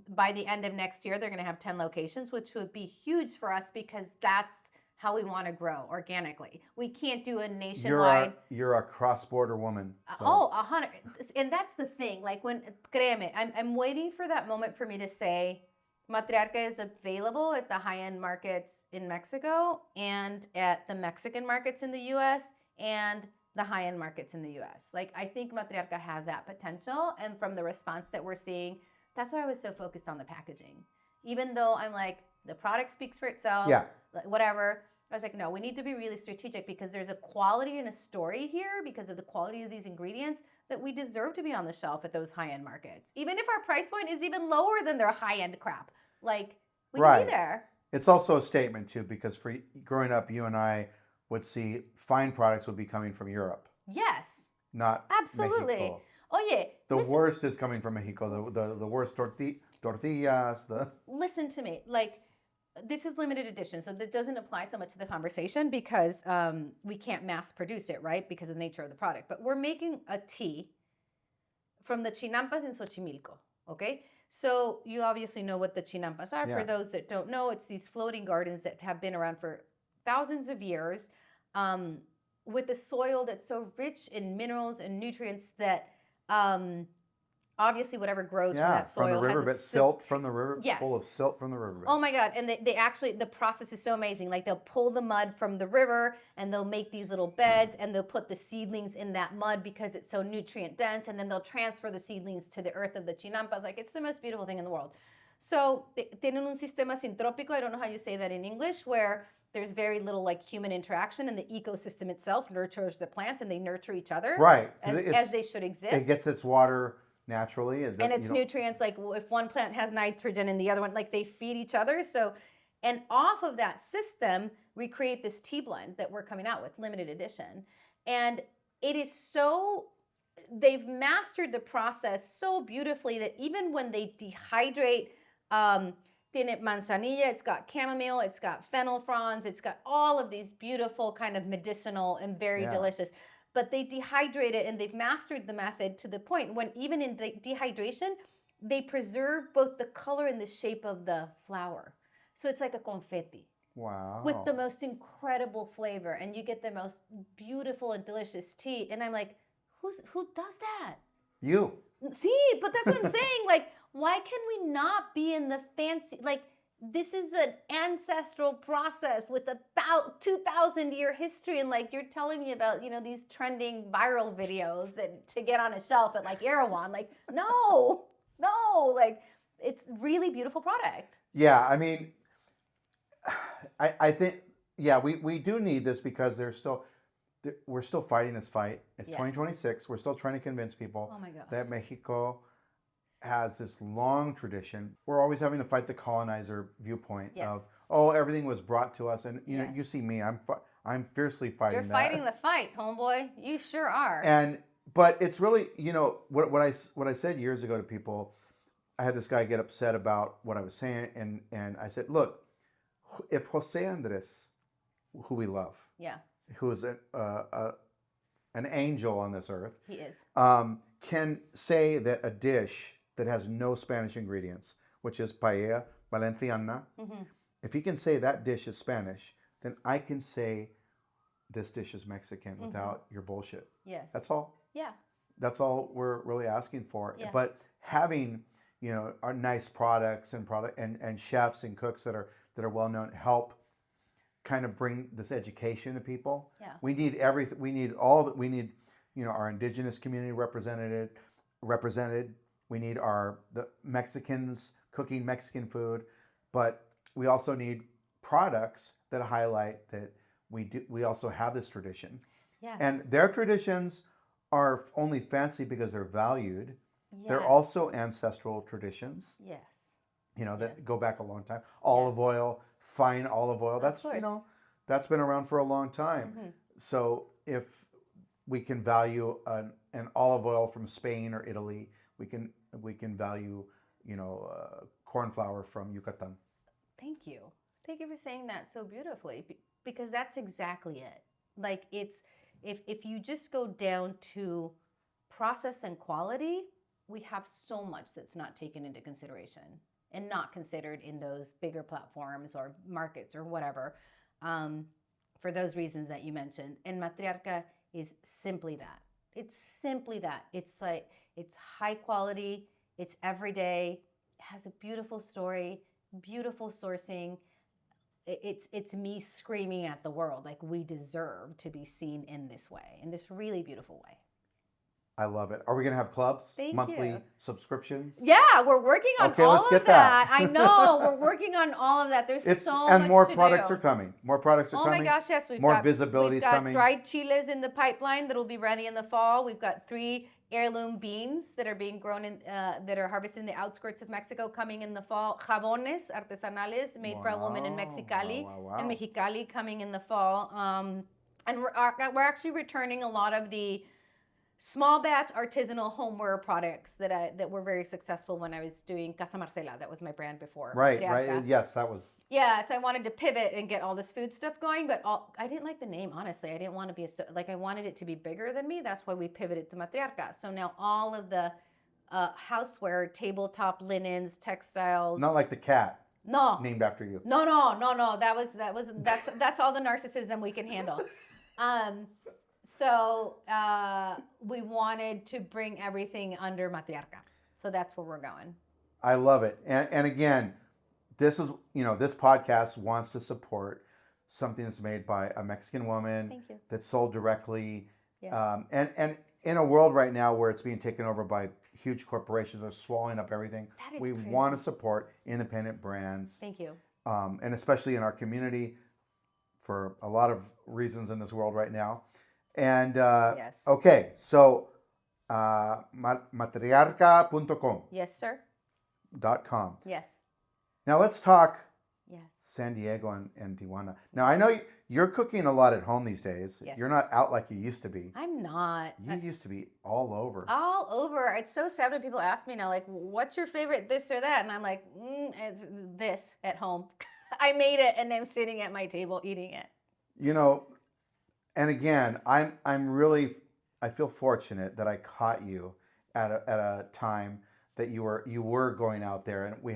by the end of next year, they're going to have 10 locations, which would be huge for us because that's how we want to grow organically. We can't do a nationwide. You're a cross-border woman. So. Oh, 100. And that's the thing. Like créeme, I'm waiting for that moment for me to say, Matriarca is available at the high-end markets in Mexico and at the Mexican markets in the U.S. and the high-end markets in the U.S. Like, I think Matriarca has that potential, and from the response that we're seeing, that's why I was so focused on the packaging. Even though I'm like, the product speaks for itself, yeah, whatever, I was like, no, we need to be really strategic because there's a quality and a story here because of the quality of these ingredients that we deserve to be on the shelf at those high-end markets. Even if our price point is even lower than their high-end crap. Like, we can be there. It's also a statement, too, because for growing up, you and I would see fine products would be coming from Europe. Yes. Not absolutely. Mexico. Oh, yeah. The worst is coming from Mexico. The worst tortillas. Listen to me. Like, this is limited edition, so that doesn't apply so much to the conversation because we can't mass produce it, right? Because of the nature of the product. But we're making a tea from the chinampas in Xochimilco, okay? So you obviously know what the chinampas are. Yeah. For those that don't know, it's these floating gardens that have been around for thousands of years with a soil that's so rich in minerals and nutrients that obviously whatever grows from that soil from the river, has but silt from the river, yes. full of silt from the river. Oh my God, and they actually, the process is so amazing. Like, they'll pull the mud from the river and they'll make these little beds and they'll put the seedlings in that mud because it's so nutrient dense, and then they'll transfer the seedlings to the earth of the chinampas. Like, it's the most beautiful thing in the world. So tienen un sistema sintrópico, I don't know how you say that in English, where there's very little like human interaction, and the ecosystem itself nurtures the plants and they nurture each other. Right. As they should exist. It gets its water naturally. And its nutrients, like if one plant has nitrogen and the other one, like they feed each other. So, and off of that system, we create this tea blend that we're coming out with, limited edition. And it is so, they've mastered the process so beautifully that even when they dehydrate, tiene manzanilla, it's got chamomile, it's got fennel fronds, it's got all of these beautiful kind of medicinal and very delicious. But they dehydrate it, and they've mastered the method to the point when even in dehydration, they preserve both the color and the shape of the flower. So it's like a confetti. Wow. With the most incredible flavor, and you get the most beautiful and delicious tea. And I'm like, who does that? You. See, but that's what I'm saying. Like, why can we not be in the fancy, like, this is an ancestral process with a 2,000-year history, and like you're telling me about, you know, these trending viral videos and to get on a shelf at like Erewhon. Like, no, like it's really beautiful product. Yeah, I mean, I think we do need this because we're still fighting this fight. It's 2026. We're still trying to convince people that Mexico has this long tradition. We're always having to fight the colonizer viewpoint of, oh, everything was brought to us, and you know, you see me, I'm fiercely fighting that. You're fighting the fight, homeboy. You sure are. But it's really, you know, what I said years ago to people. I had this guy get upset about what I was saying, and I said, look, if Jose Andres, who we love, who is an angel on this earth, he is, can say that a dish that has no Spanish ingredients, which is paella valenciana, if he can say that dish is Spanish, then I can say this dish is Mexican Mm-hmm. without your bullshit. Yes. That's all. Yeah. That's all we're really asking for. Yeah. But having, our nice products and chefs and cooks that are well known help kind of bring this education to people. Yeah. We need everything. We need all that. We need, our indigenous community represented. We need the Mexicans cooking Mexican food, but we also need products that highlight that we also have this tradition. Yes. And their traditions are only fancy because they're valued. Yes. They're also ancestral traditions, Yes. that Yes. go back a long time. Olive Yes. oil, fine olive oil. That's course. that's been around for a long time. Mm-hmm. So if we can value an olive oil from Spain or Italy, we can value corn flour from Yucatan. Thank you. Thank you for saying that so beautifully, because that's exactly it. Like, it's if you just go down to process and quality, we have so much that's not taken into consideration and not considered in those bigger platforms or markets or whatever, for those reasons that you mentioned. And Matriarca is simply that. It's simply that. It's like, it's high quality, it's everyday, it has a beautiful story, beautiful sourcing. It's me screaming at the world, like, we deserve to be seen in this way, in this really beautiful way. I love it. Are we going to have clubs? Thank monthly you. subscriptions? Yeah, we're working on Okay, all let's of get that. that. I know, we're working on all of that. There's so and much more to products do. are coming. More products are Oh coming. my gosh, yes. More visibility we've is got coming. dried chiles in the pipeline that will be ready in the fall. We've got 3 heirloom beans that are being grown that are harvested in the outskirts of Mexico coming in the fall. Jabones artesanales made for a woman in Mexicali. Wow. And Mexicali coming in the fall. And we're actually returning a lot of the small batch artisanal homeware products that were very successful when I was doing Casa Marcela. That was my brand before. Right. Matriarca. Yes, that was. Yeah, so I wanted to pivot and get all this food stuff going, but I didn't like the name, honestly. I didn't want to be I wanted it to be bigger than me. That's why we pivoted to Matriarca. So now all of the houseware, tabletop linens, textiles. Not like the cat. No. Named after you. No. That's all the narcissism we can handle. So we wanted to bring everything under Matriarca. So that's where we're going. I love it. And again, this is, this podcast wants to support something that's made by a Mexican woman. Thank you. That's sold directly. Yes. And in a world right now where it's being taken over by huge corporations that are swallowing up everything, That is we crazy. want to support independent brands. Thank you. And especially in our community for a lot of reasons in this world right now. And Yes. okay, so matriarca.com. Yes, sir. .com. Yes. Now let's talk Yes. San Diego and Tijuana. Now I know you're cooking a lot at home these days. Yes. You're not out like you used to be. I'm not. You used to be all over. All over. It's so sad when people ask me now, like, what's your favorite this or that? And I'm like, it's this at home. I made it and I'm sitting at my table eating it. And again, I feel fortunate that I caught you at a time that you were going out there, and we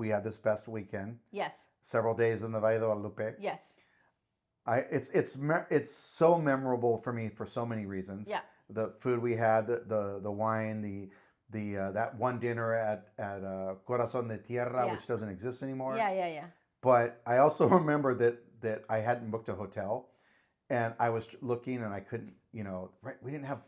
had this best weekend. Yes. Several days in the Valle de Guadalupe. Yes. It's so memorable for me for so many reasons. Yeah. The food we had, the wine, the that one dinner at Corazón de Tierra, Yeah. which doesn't exist anymore. Yeah. But I also remember that I hadn't booked a hotel, and I was looking and I couldn't. Right? We didn't have.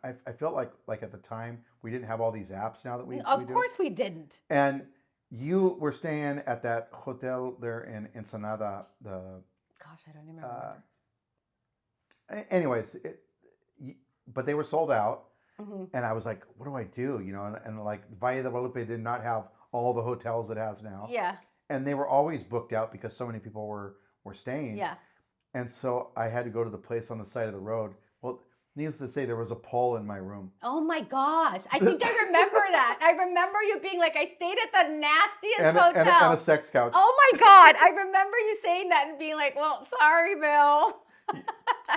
I felt like at the time we didn't have all these apps now that we. Of we do. course we didn't. And you were staying at that hotel there in Ensenada. Gosh, I don't even remember. Anyways, but they were sold out, Mm-hmm. and I was like, "What do I do?" And like Valle de Guadalupe did not have all the hotels it has now. Yeah. And they were always booked out because so many people were staying. Yeah. And so I had to go to the place on the side of the road. Well, needless to say, there was a pole in my room. Oh my gosh. I think I remember that. I remember you being like, I stayed at the nastiest And hotel. a sex couch. Oh my God. I remember you saying that and being like, well, sorry, Bill.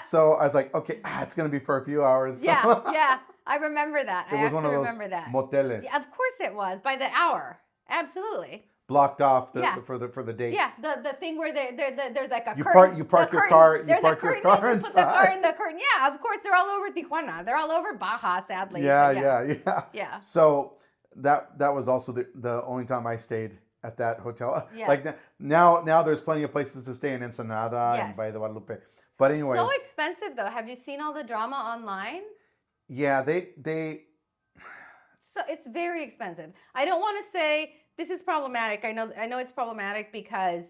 So I was like, okay, it's going to be for a few hours. Yeah. I remember that. It was one of those remember that. moteles. Yeah, of course it was. By the hour. Absolutely. blocked off Yeah. for the dates. Yeah, the thing where there's like a You curtain. you park the your curtain. car you There's park a your curtain, car and you put the car inside. in the curtain. Yeah, of course they're all over Tijuana. They're all over Baja, sadly. Yeah, but yeah. Yeah. So that was also the only time I stayed at that hotel. Yeah. Like now there's plenty of places to stay in Ensenada and Yes. Valle de Guadalupe. But anyways, So expensive though. Have you seen all the drama online? yeah, they So it's very expensive. I don't want to say this is problematic. I know it's problematic because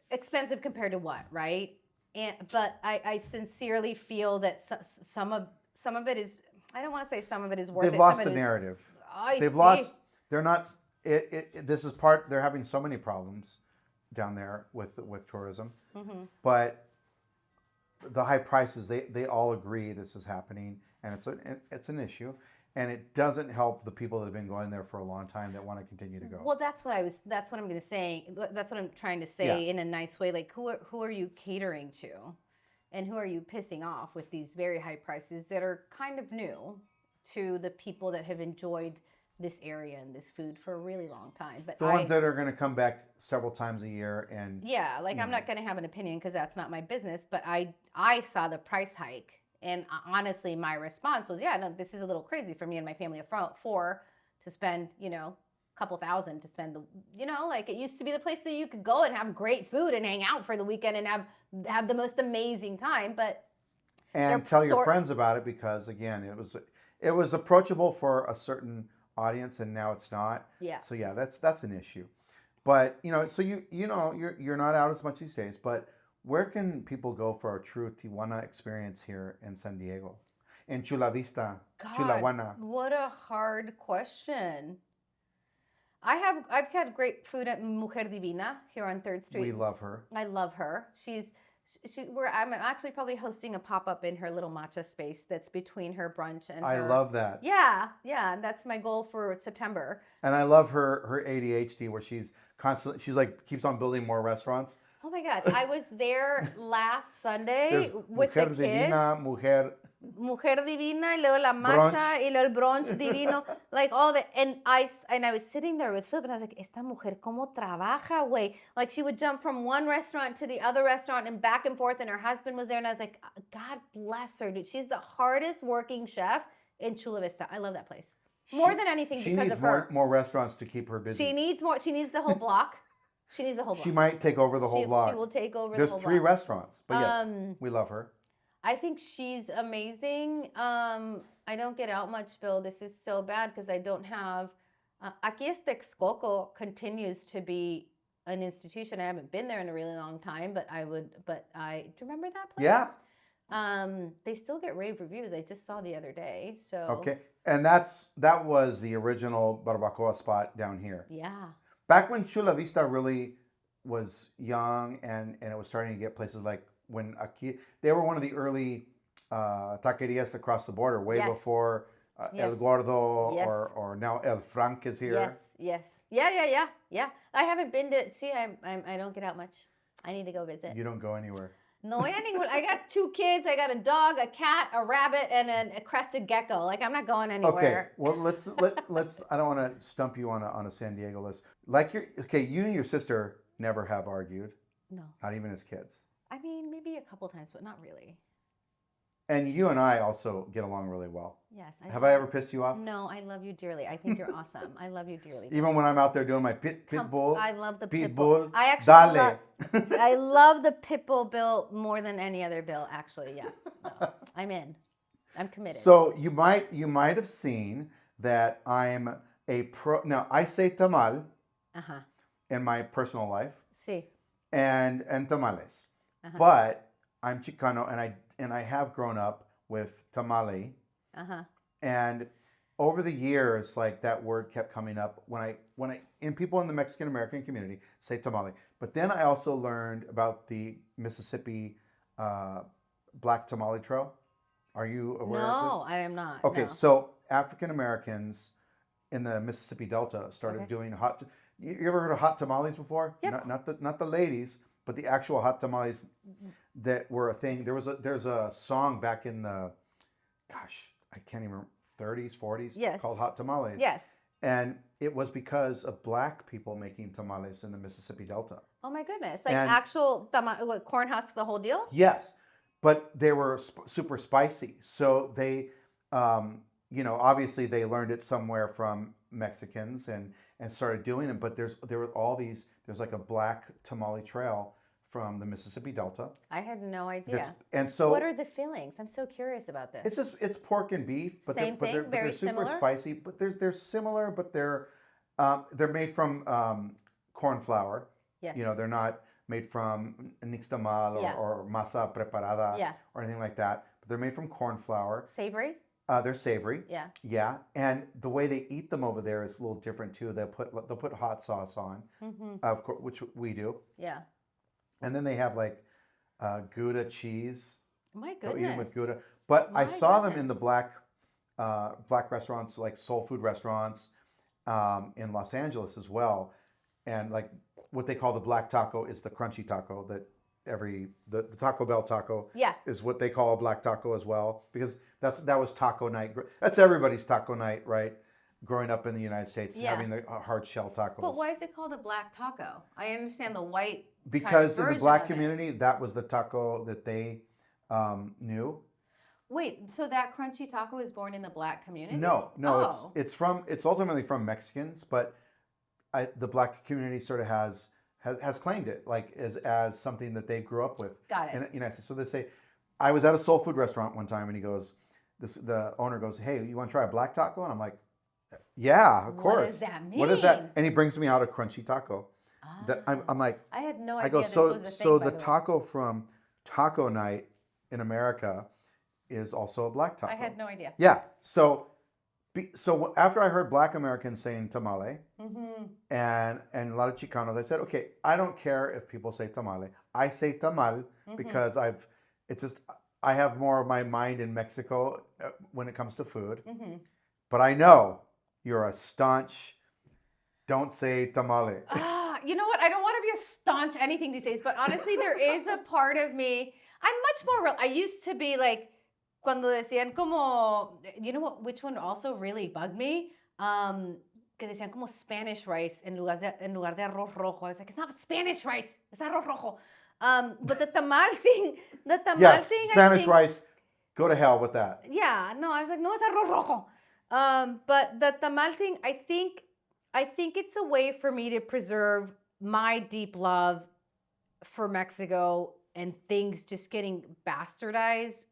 expensive compared to what, right? But I sincerely feel that some of it is, I don't want to say some of it is worth it. they've lost Some the of it is- narrative. I They've see. lost. They're not. This is part. They're having so many problems down there with tourism, but the high prices. They all agree this is happening, and it's an issue, and it doesn't help the people that have been going there for a long time that want to continue to go. Well, that's what I'm going to say. That's what I'm trying to say Yeah. in a nice way. Like, who are you catering to, and who are you pissing off with these very high prices that are kind of new to the people that have enjoyed this area and this food for a really long time? But The ones that are going to come back several times a year and yeah, like I'm not going to have an opinion because that's not my business. But I saw the price hike, and honestly, my response was, yeah, no, this is a little crazy for me and my family of four to spend, a couple thousand to spend like it used to be the place that you could go and have great food and hang out for the weekend and have the most amazing time. But and tell your friends about it, because again, it was approachable for a certain audience, and now it's not. Yeah. So yeah, that's an issue. But so you're not out as much these days. But where can people go for a true Tijuana experience here in San Diego, in Chula Vista, Chula Juana? What a hard question. I've had great food at Mujer Divina here on 3rd Street. We love her. I love her. I'm actually probably hosting a pop-up in her little matcha space that's between her brunch and I love that. Yeah, that's my goal for September. And I love her ADHD, where she's like keeps on building more restaurants. Oh my God, I was there last Sunday There's with Mujer the kids. Divina, Mujer Divina, y luego la matcha, y luego el brunch divino, like all of it. And I was sitting there with Philip, and I was like, esta mujer cómo trabaja, güey. Like she would jump from one restaurant to the other restaurant and back and forth, and her husband was there, and I was like, God bless her, dude. She's the hardest working chef in Chula Vista. I love that place. More than anything because of her. She needs more restaurants to keep her busy. She needs more. She needs the whole block. She needs the whole block. She might take over the whole block. She will take over There's the whole block. There's 3 restaurants, but yes, we love her. I think she's amazing. I don't get out much, Bill. This is so bad because I don't have. Aquí es Texcoco continues to be an institution. I haven't been there in a really long time, but do you remember that place? Yeah. They still get rave reviews. I just saw the other day. So Okay, and that was the original barbacoa spot down here. Yeah. Back when Chula Vista really was young, and it was starting to get places like when aquí, they were one of the early taquerias across the border, way before El Gordo or now El Frank is here. Yes. Yeah. I haven't been to. See, I don't get out much. I need to go visit. You don't go anywhere. No, I got 2 kids. I got a dog, a cat, a rabbit, and a crested gecko. Like I'm not going anywhere. Okay, well let's. I don't want to stump you on a San Diego list. Like you and your sister never have argued. No. Not even as kids. I mean, maybe a couple times, but not really. And you and I also get along really well. Yes. Have I ever pissed you off? No, I love you dearly. I think you're awesome. I love you dearly. Even when I'm out there doing my pit bull. I love the pit pit bull. bull. I actually Dale. I love the pit bull bill more than any other bill. Actually, yeah. No, I'm in. I'm committed. So you might have seen that I'm a pro. Now I say tamal in my personal life. Sí. And tamales, but I'm Chicano, and I have grown up with tamale. And over the years, like that word kept coming up when I and people in the Mexican American community say tamale. But then I also learned about the Mississippi Black Tamale Trail. Are you aware of this? No, I am not. Okay, no. so African Americans in the Mississippi Delta started doing hot. You ever heard of hot tamales before? Yep. Not the ladies, but the actual hot tamales that were a thing. There's a song back in the, gosh, I can't even remember, 30s, 40s, Yes. called Hot Tamales. Yes. And it was because of black people making tamales in the Mississippi Delta. Oh my goodness! Like And actual corn husk, the whole deal. yes, but they were super spicy. So they, obviously they learned it somewhere from Mexicans and started doing it. But there were all these. There's like a black tamale trail from the Mississippi Delta. I had no idea. And so What are the fillings? I'm so curious about this. it's pork and beef, but Same thing, they're very super similar? spicy. But they're similar, but they're made from corn flour. Yes. They're not made from nixtamal Yeah. or masa preparada Yeah. or anything like that. But they're made from corn flour. Savory. They're savory. Yeah. Yeah, and the way they eat them over there is a little different too. They'll put hot sauce on, of course, which we do, Yeah. and then they have like Gouda cheese. My They'll eat them with goodness. Gouda. But I My saw them in the goodness. black restaurants, like soul food restaurants, in Los Angeles as well, and like what they call the black taco is the crunchy taco that the Taco Bell taco Yeah. is what they call a black taco as well, because that was taco night. That's everybody's taco night, right? Growing up in the United States, Yeah. having the hard shell tacos. But why is it called a black taco? I understand the white. Because in the black version of it. community, that was the taco that they knew. Wait, so that crunchy taco is born in the black community? No, Oh. it's ultimately from Mexicans, but the black community sort of has claimed it like as something that they grew up with. Got it. And so they say, I was at a soul food restaurant one time, and he goes, the owner goes, "Hey, you want to try a black taco?" And I'm like, "Yeah, of course." What does that mean? What is that? And he brings me out a crunchy taco. That I'm like, I had no I idea go, this so was a thing. so by the way. taco from Taco Night in America is also a black taco. I had no idea. Yeah. So after I heard Black Americans saying tamale and a lot of Chicanos, I said, okay, I don't care if people say tamale. I say tamal because I have more of my mind in Mexico when it comes to food. But I know you're a staunch, don't say tamale. You know what? I don't want to be a staunch anything these days, but honestly, there is a part of me. I'm much more. I used to be like, cuando decían como, you know what? Which one also really bugged me? Que decían como Spanish rice en lugar de arroz rojo. I was like, it's not Spanish rice. It's arroz rojo. But the tamal thing, Yes, I Spanish think, rice. Go to hell with that. Yeah, no, I was like, no, it's arroz rojo. But the tamal thing, I think it's a way for me to preserve my deep love for Mexico and things just getting bastardized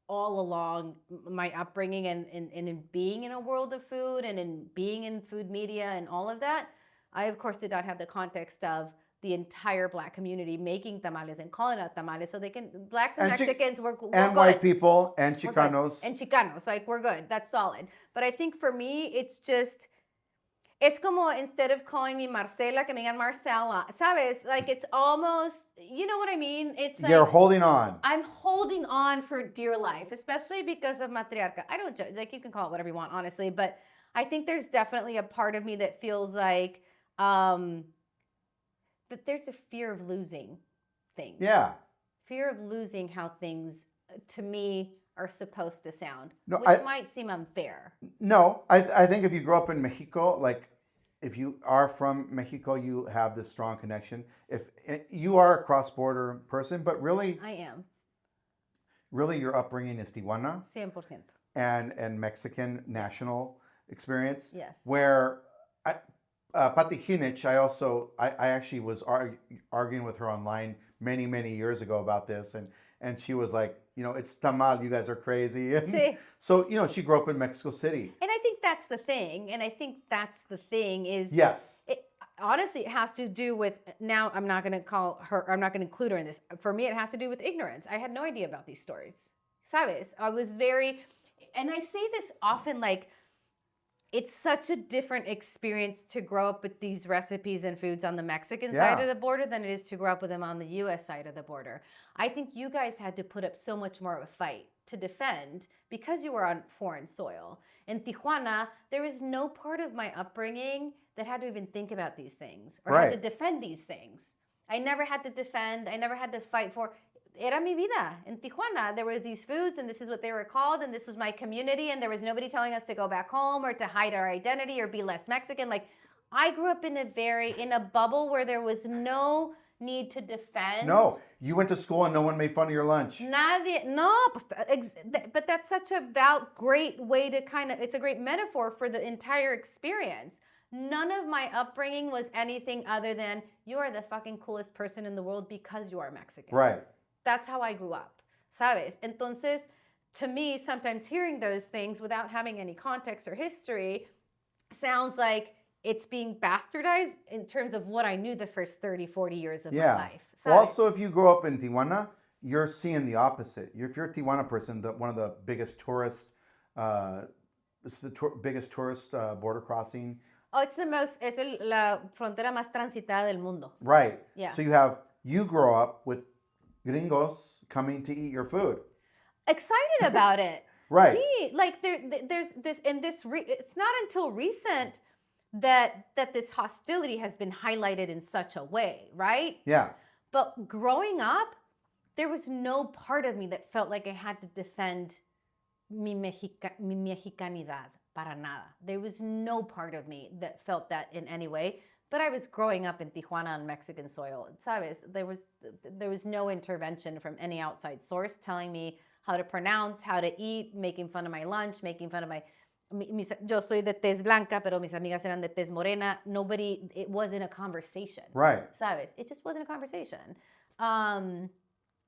all along my upbringing and in being in a world of food and in being in food media and all of that. I, of course, did not have the context of the entire Black community making tamales and calling out tamales so they can, Blacks and Mexicans, we're and good. white people and We're good. Chicanos. And Chicanos, like we're good. That's solid. But I think for me, it's just, es como instead of calling me Marcela, que me digan Marcela, ¿sabes? Like it's almost, you know what I mean? It's like, You're holding on. I'm holding on for dear life, especially because of Matriarca. I don't judge, like you can call it whatever you want, honestly, but I think there's definitely a part of me that feels like that there's a fear of losing things. Yeah. Fear of losing how things, to me, are supposed to sound, No, which might seem unfair. No, I think if you grow up in Mexico, like if you are from Mexico, you have this strong connection. If you are a cross-border person, but really, I am. Really your upbringing is Tijuana 100%. and Mexican national experience. Yes. Where Pati Hinich, I actually was arguing with her online many years ago about this, and she was like, it's tamal, you guys are crazy. And Sí. so, she grew up in Mexico City. And I think that's the thing. And I think that's the thing is, Yes. Honestly, it has to do with, now I'm not going to include her in this. For me, it has to do with ignorance. I had no idea about these stories. ¿Sabes? I was and I say this often, like, it's such a different experience to grow up with these recipes and foods on the Mexican side of the border than it is to grow up with them on the U.S. side of the border. I think you guys had to put up so much more of a fight to defend because you were on foreign soil. In Tijuana, there was no part of my upbringing that had to even think about these things or had to defend these things. I never had to defend. I never had to fight for. Era mi vida. In Tijuana, there were these foods, and this is what they were called, and this was my community, and there was nobody telling us to go back home or to hide our identity or be less Mexican. Like, I grew up in a bubble where there was no need to defend. No, you went to school and no one made fun of your lunch. Nadie, no, but that's such a great way to it's a great metaphor for the entire experience. None of my upbringing was anything other than you are the fucking coolest person in the world because you are Mexican. Right. That's how I grew up, ¿sabes? Entonces, to me, sometimes hearing those things without having any context or history sounds like it's being bastardized in terms of what I knew the first 30, 40 years of my life. Well, also, if you grow up in Tijuana, you're seeing the opposite. If you're a Tijuana person, one of the biggest tourist, biggest tourist border crossing. Oh, it's la frontera más transitada del mundo. Right. Yeah. So you grow up with gringos coming to eat your food. Excited about it. Right. See, like there's this, it's not until recent that this hostility has been highlighted in such a way, right? Yeah. But growing up, there was no part of me that felt like I had to defend mi mexicanidad, para nada. There was no part of me that felt that in any way. But I was growing up in Tijuana on Mexican soil, ¿sabes? There was no intervention from any outside source telling me how to pronounce, how to eat, making fun of my lunch, making fun of my... Yo soy de tez blanca, pero mis amigas eran de tez morena. It wasn't a conversation. Right. ¿Sabes? It just wasn't a conversation.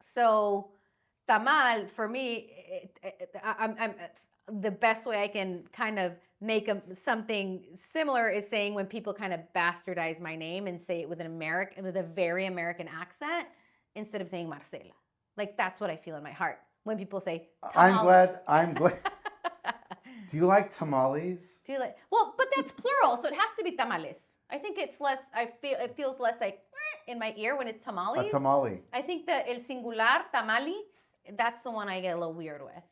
So, tamal, for me, I'm the best way I can kind of make something similar is saying when people kind of bastardize my name and say it with a very American accent instead of saying Marcela. Like, that's what I feel in my heart when people say tamales. I'm glad. Do you like tamales? Well, but that's plural, so it has to be tamales. I think it feels less like in my ear when it's tamales. A tamale. I think the el singular, tamale, that's the one I get a little weird with.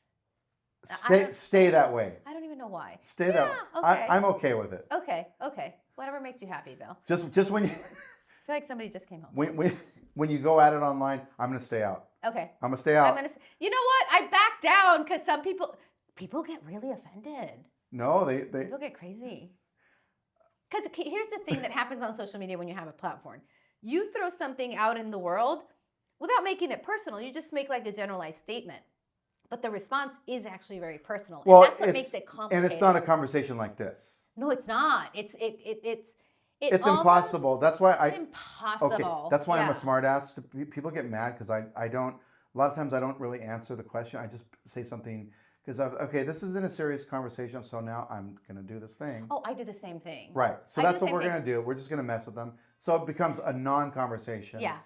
Stay that way. I don't even know why. Stay that way. Okay. I'm okay with it. Okay. Whatever makes you happy, Bill. Just when you... I feel like somebody just came home. When you go at it online, I'm going to stay out. Okay. I'm going to stay out. You know what? I back down because some people get really offended. No, People get crazy. Because here's the thing that happens on social media when you have a platform. You throw something out in the world without making it personal. You just make like a generalized statement. But the response is actually very personal. Well, and that's what makes it complicated. And it's not a conversation like this. No, it's not. It's impossible. That's why It's impossible. Okay, that's why I'm a Yeah. smart ass. People get mad because I don't. A lot of times I don't really answer the question. I just say something because this isn't a serious conversation. So now I'm gonna do this thing. Oh, I do the same thing. Right. So I do that's the what same we're thing. gonna do. We're just gonna mess with them. So it becomes a non-conversation. Yeah.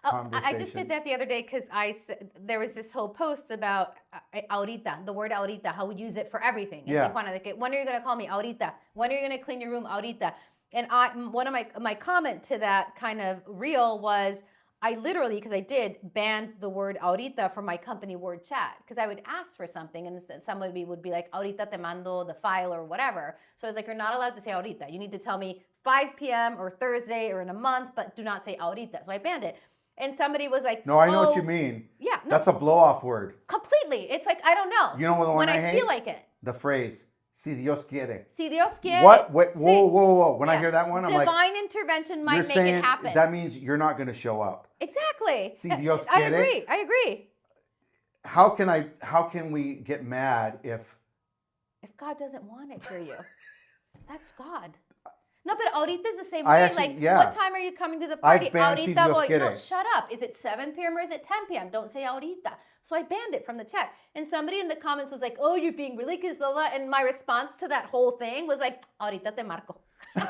Oh, I just did that the other day because there was this whole post about ahorita, the word ahorita, how we use it for everything. Yeah. When are you going to call me ahorita? When are you going to clean your room ahorita? And one of my comment to that kind of reel was I literally, because I did, banned the word ahorita from my company word chat because I would ask for something and somebody would be like, ahorita te mando the file or whatever. So I was like, you're not allowed to say ahorita. You need to tell me 5 p.m. or Thursday or in a month, but do not say ahorita. So I banned it. And somebody was like, no, I know what you mean. Yeah. No, that's a blow-off word. Completely. It's like, I don't know. You know what the one I hate? When I feel like it. The phrase, si Dios quiere. Si Dios quiere. What? Wait, whoa. When I hear that one, I'm like, divine intervention might you're make saying it happen. That means you're not going to show up. Exactly. Si Dios quiere. I agree. How can we get mad if God doesn't want it for you? That's God. No, but ahorita is the same I way. actually- Like, yeah. what time are you coming to the party? I banned si Ahorita Dios voy. No, quiere. shut up. Is it 7 p.m. or is it 10 p.m.? Don't say ahorita. So I banned it from the chat. And somebody in the comments was like, oh, you're being ridiculous, blah, blah. And my response to that whole thing was like, ahorita te marco. Because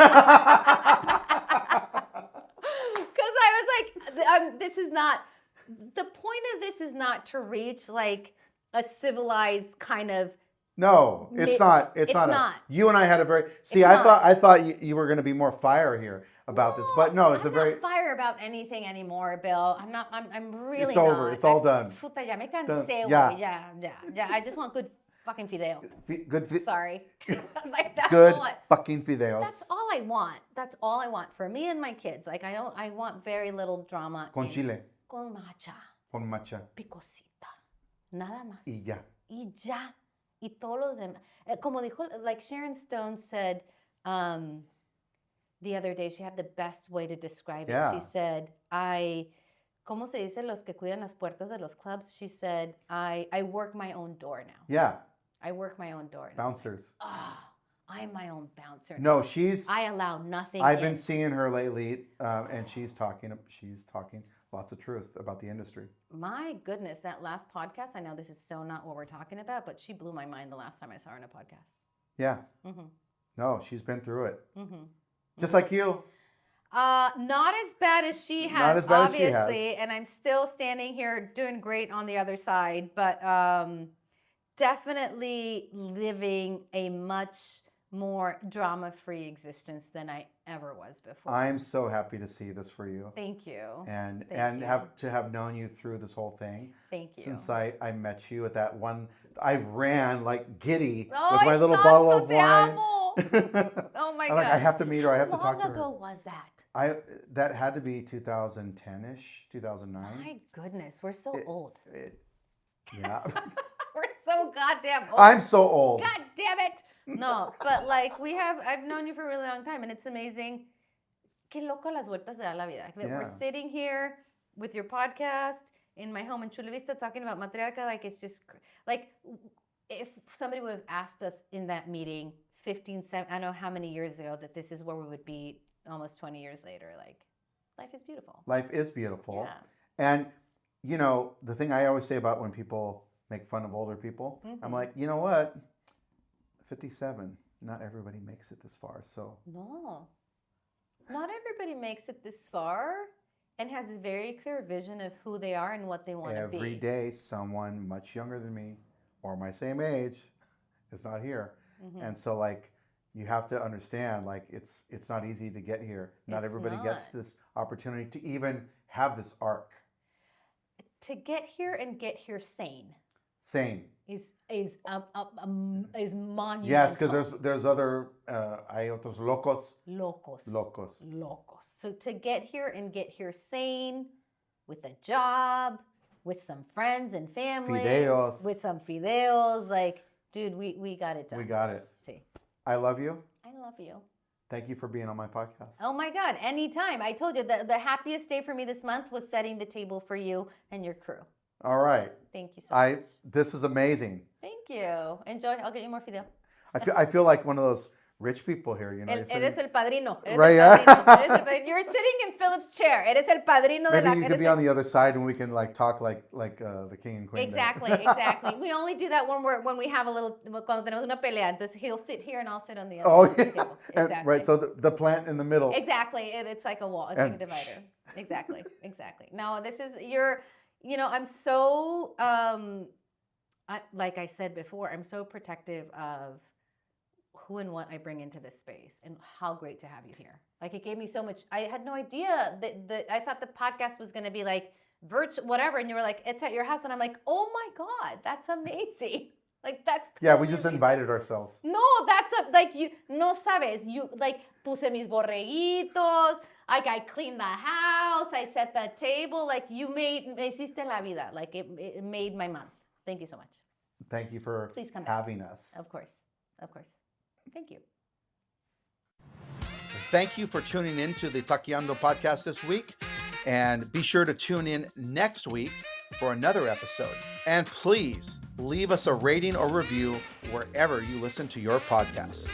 I was like, this is not, the point of this is not to reach like a civilized kind of. No, it's not. It's not. You and I had a very. See, I thought you were going to be more fire here about this, but no, it's I'm a very. not fire about anything anymore, Bill. I'm not. I'm really. It's over. Not. It's all done. Puta, ya me cansé, Yeah. güey. Yeah. I just want good fucking fideo. Good. Sorry. Like, that's Good all fucking fideos. That's all I want. That's all I want for me and my kids. Like I want very little drama. Con chile. Con macha. Con macha. Picosita. Nada más. Y ya. Y ya. Y todos los demás. Como dijo, like Sharon Stone said, the other day. She had the best way to describe it. Yeah. She said, ¿cómo se dice los que cuidan las puertas de los clubs? She said, I work my own door now. Yeah. I work my own door. Bouncers. I'm my own bouncer. No, I allow nothing I've in. been seeing her lately, and she's talking lots of truth about the industry. My goodness, that last podcast, I know this is so not what we're talking about, but she blew my mind the last time I saw her in a podcast. Yeah. Mm-hmm. No, she's been through it. Mm-hmm. Just like you. Not as bad as she has, Not as bad as she obviously, has. and I'm still standing here doing great on the other side, but definitely living a much more drama-free existence than I ever was before. I'm so happy to see this for you. Thank you. And Thank you. have known you through this whole thing. Thank you. Since I met you at that one, I ran like giddy Oh, with my little santo bottle of te wine. amo. Oh my I'm God. like, I have to meet her. I have to How talk to long her. ago was that? That had to be 2010-ish, 2009. My goodness, we're so old. Yeah. We're so goddamn old. I'm so old. God damn it. No, but like I've known you for a really long time, and it's amazing. Qué loco las vueltas de la vida. That we're Yeah. sitting here with your podcast in my home in Chula Vista talking about Matriarca. Like, it's just like if somebody would have asked us in that meeting 15, 7, I don't know how many years ago that this is where we would be almost 20 years later. Like, life is beautiful. Life is beautiful. Yeah. And, you know, the thing I always say about when people make fun of older people, I'm like, you know what? 57, not everybody makes it this far. So, No. Not everybody makes it this far and has a very clear vision of who they are and what they want to be. every day, someone much younger than me or my same age is not here. And so, like, you have to understand, like, it's not easy to get here. Not It's everybody gets not. this opportunity to even have this arc. To get here and get here sane Sane. is monumental. Yes, because there's other, hay otros locos. locos. So to get here and get here sane, with a job, with some friends and family, Fideos. with some fideos, like, dude, we got it done. We got it. See, I love you. I love you. Thank you for being on my podcast. Oh my God, anytime. I told you that the happiest day for me this month was setting the table for you and your crew. All right. Thank you so much. This is amazing. Thank you. Enjoy. I'll get you more fideo. I feel like one of those rich people here, you know. you're Eres sitting- el padrino. Eres Right, el yeah. padrino. Eres el padrino. You're sitting in Philip's chair. Eres el padrino de Maybe la. you eres could be el- on the other side and we can like talk like the king and queen. there. Exactly. We only do that when we have a little cuando tenemos una pelea. Entonces he'll sit here and I'll sit on the other Oh side of the yeah. table. And, Exactly. right. So the plant in the middle. Exactly. It's like a wall. It's like a And- divider. Exactly. No, this is I'm so like I said before, I'm so protective of who and what I bring into this space, and how great to have you here. Like, it gave me so much. I had no idea that I thought the podcast was going to be like virtual, whatever, and you were like, it's at your house, and I'm like, oh my God, that's amazing. Like, that's Yeah, we totally just amazing. invited ourselves. No, that's like you no sabes. You like puse mis borreguitos. Like, I cleaned the house. I set the table. Like, me hiciste la vida. Like, it made my month. Thank you so much. Thank you for Please come back. having us. Of course. Thank you. Thank you for tuning in to the Taqueando podcast this week. And be sure to tune in next week for another episode. And please leave us a rating or review wherever you listen to your podcasts.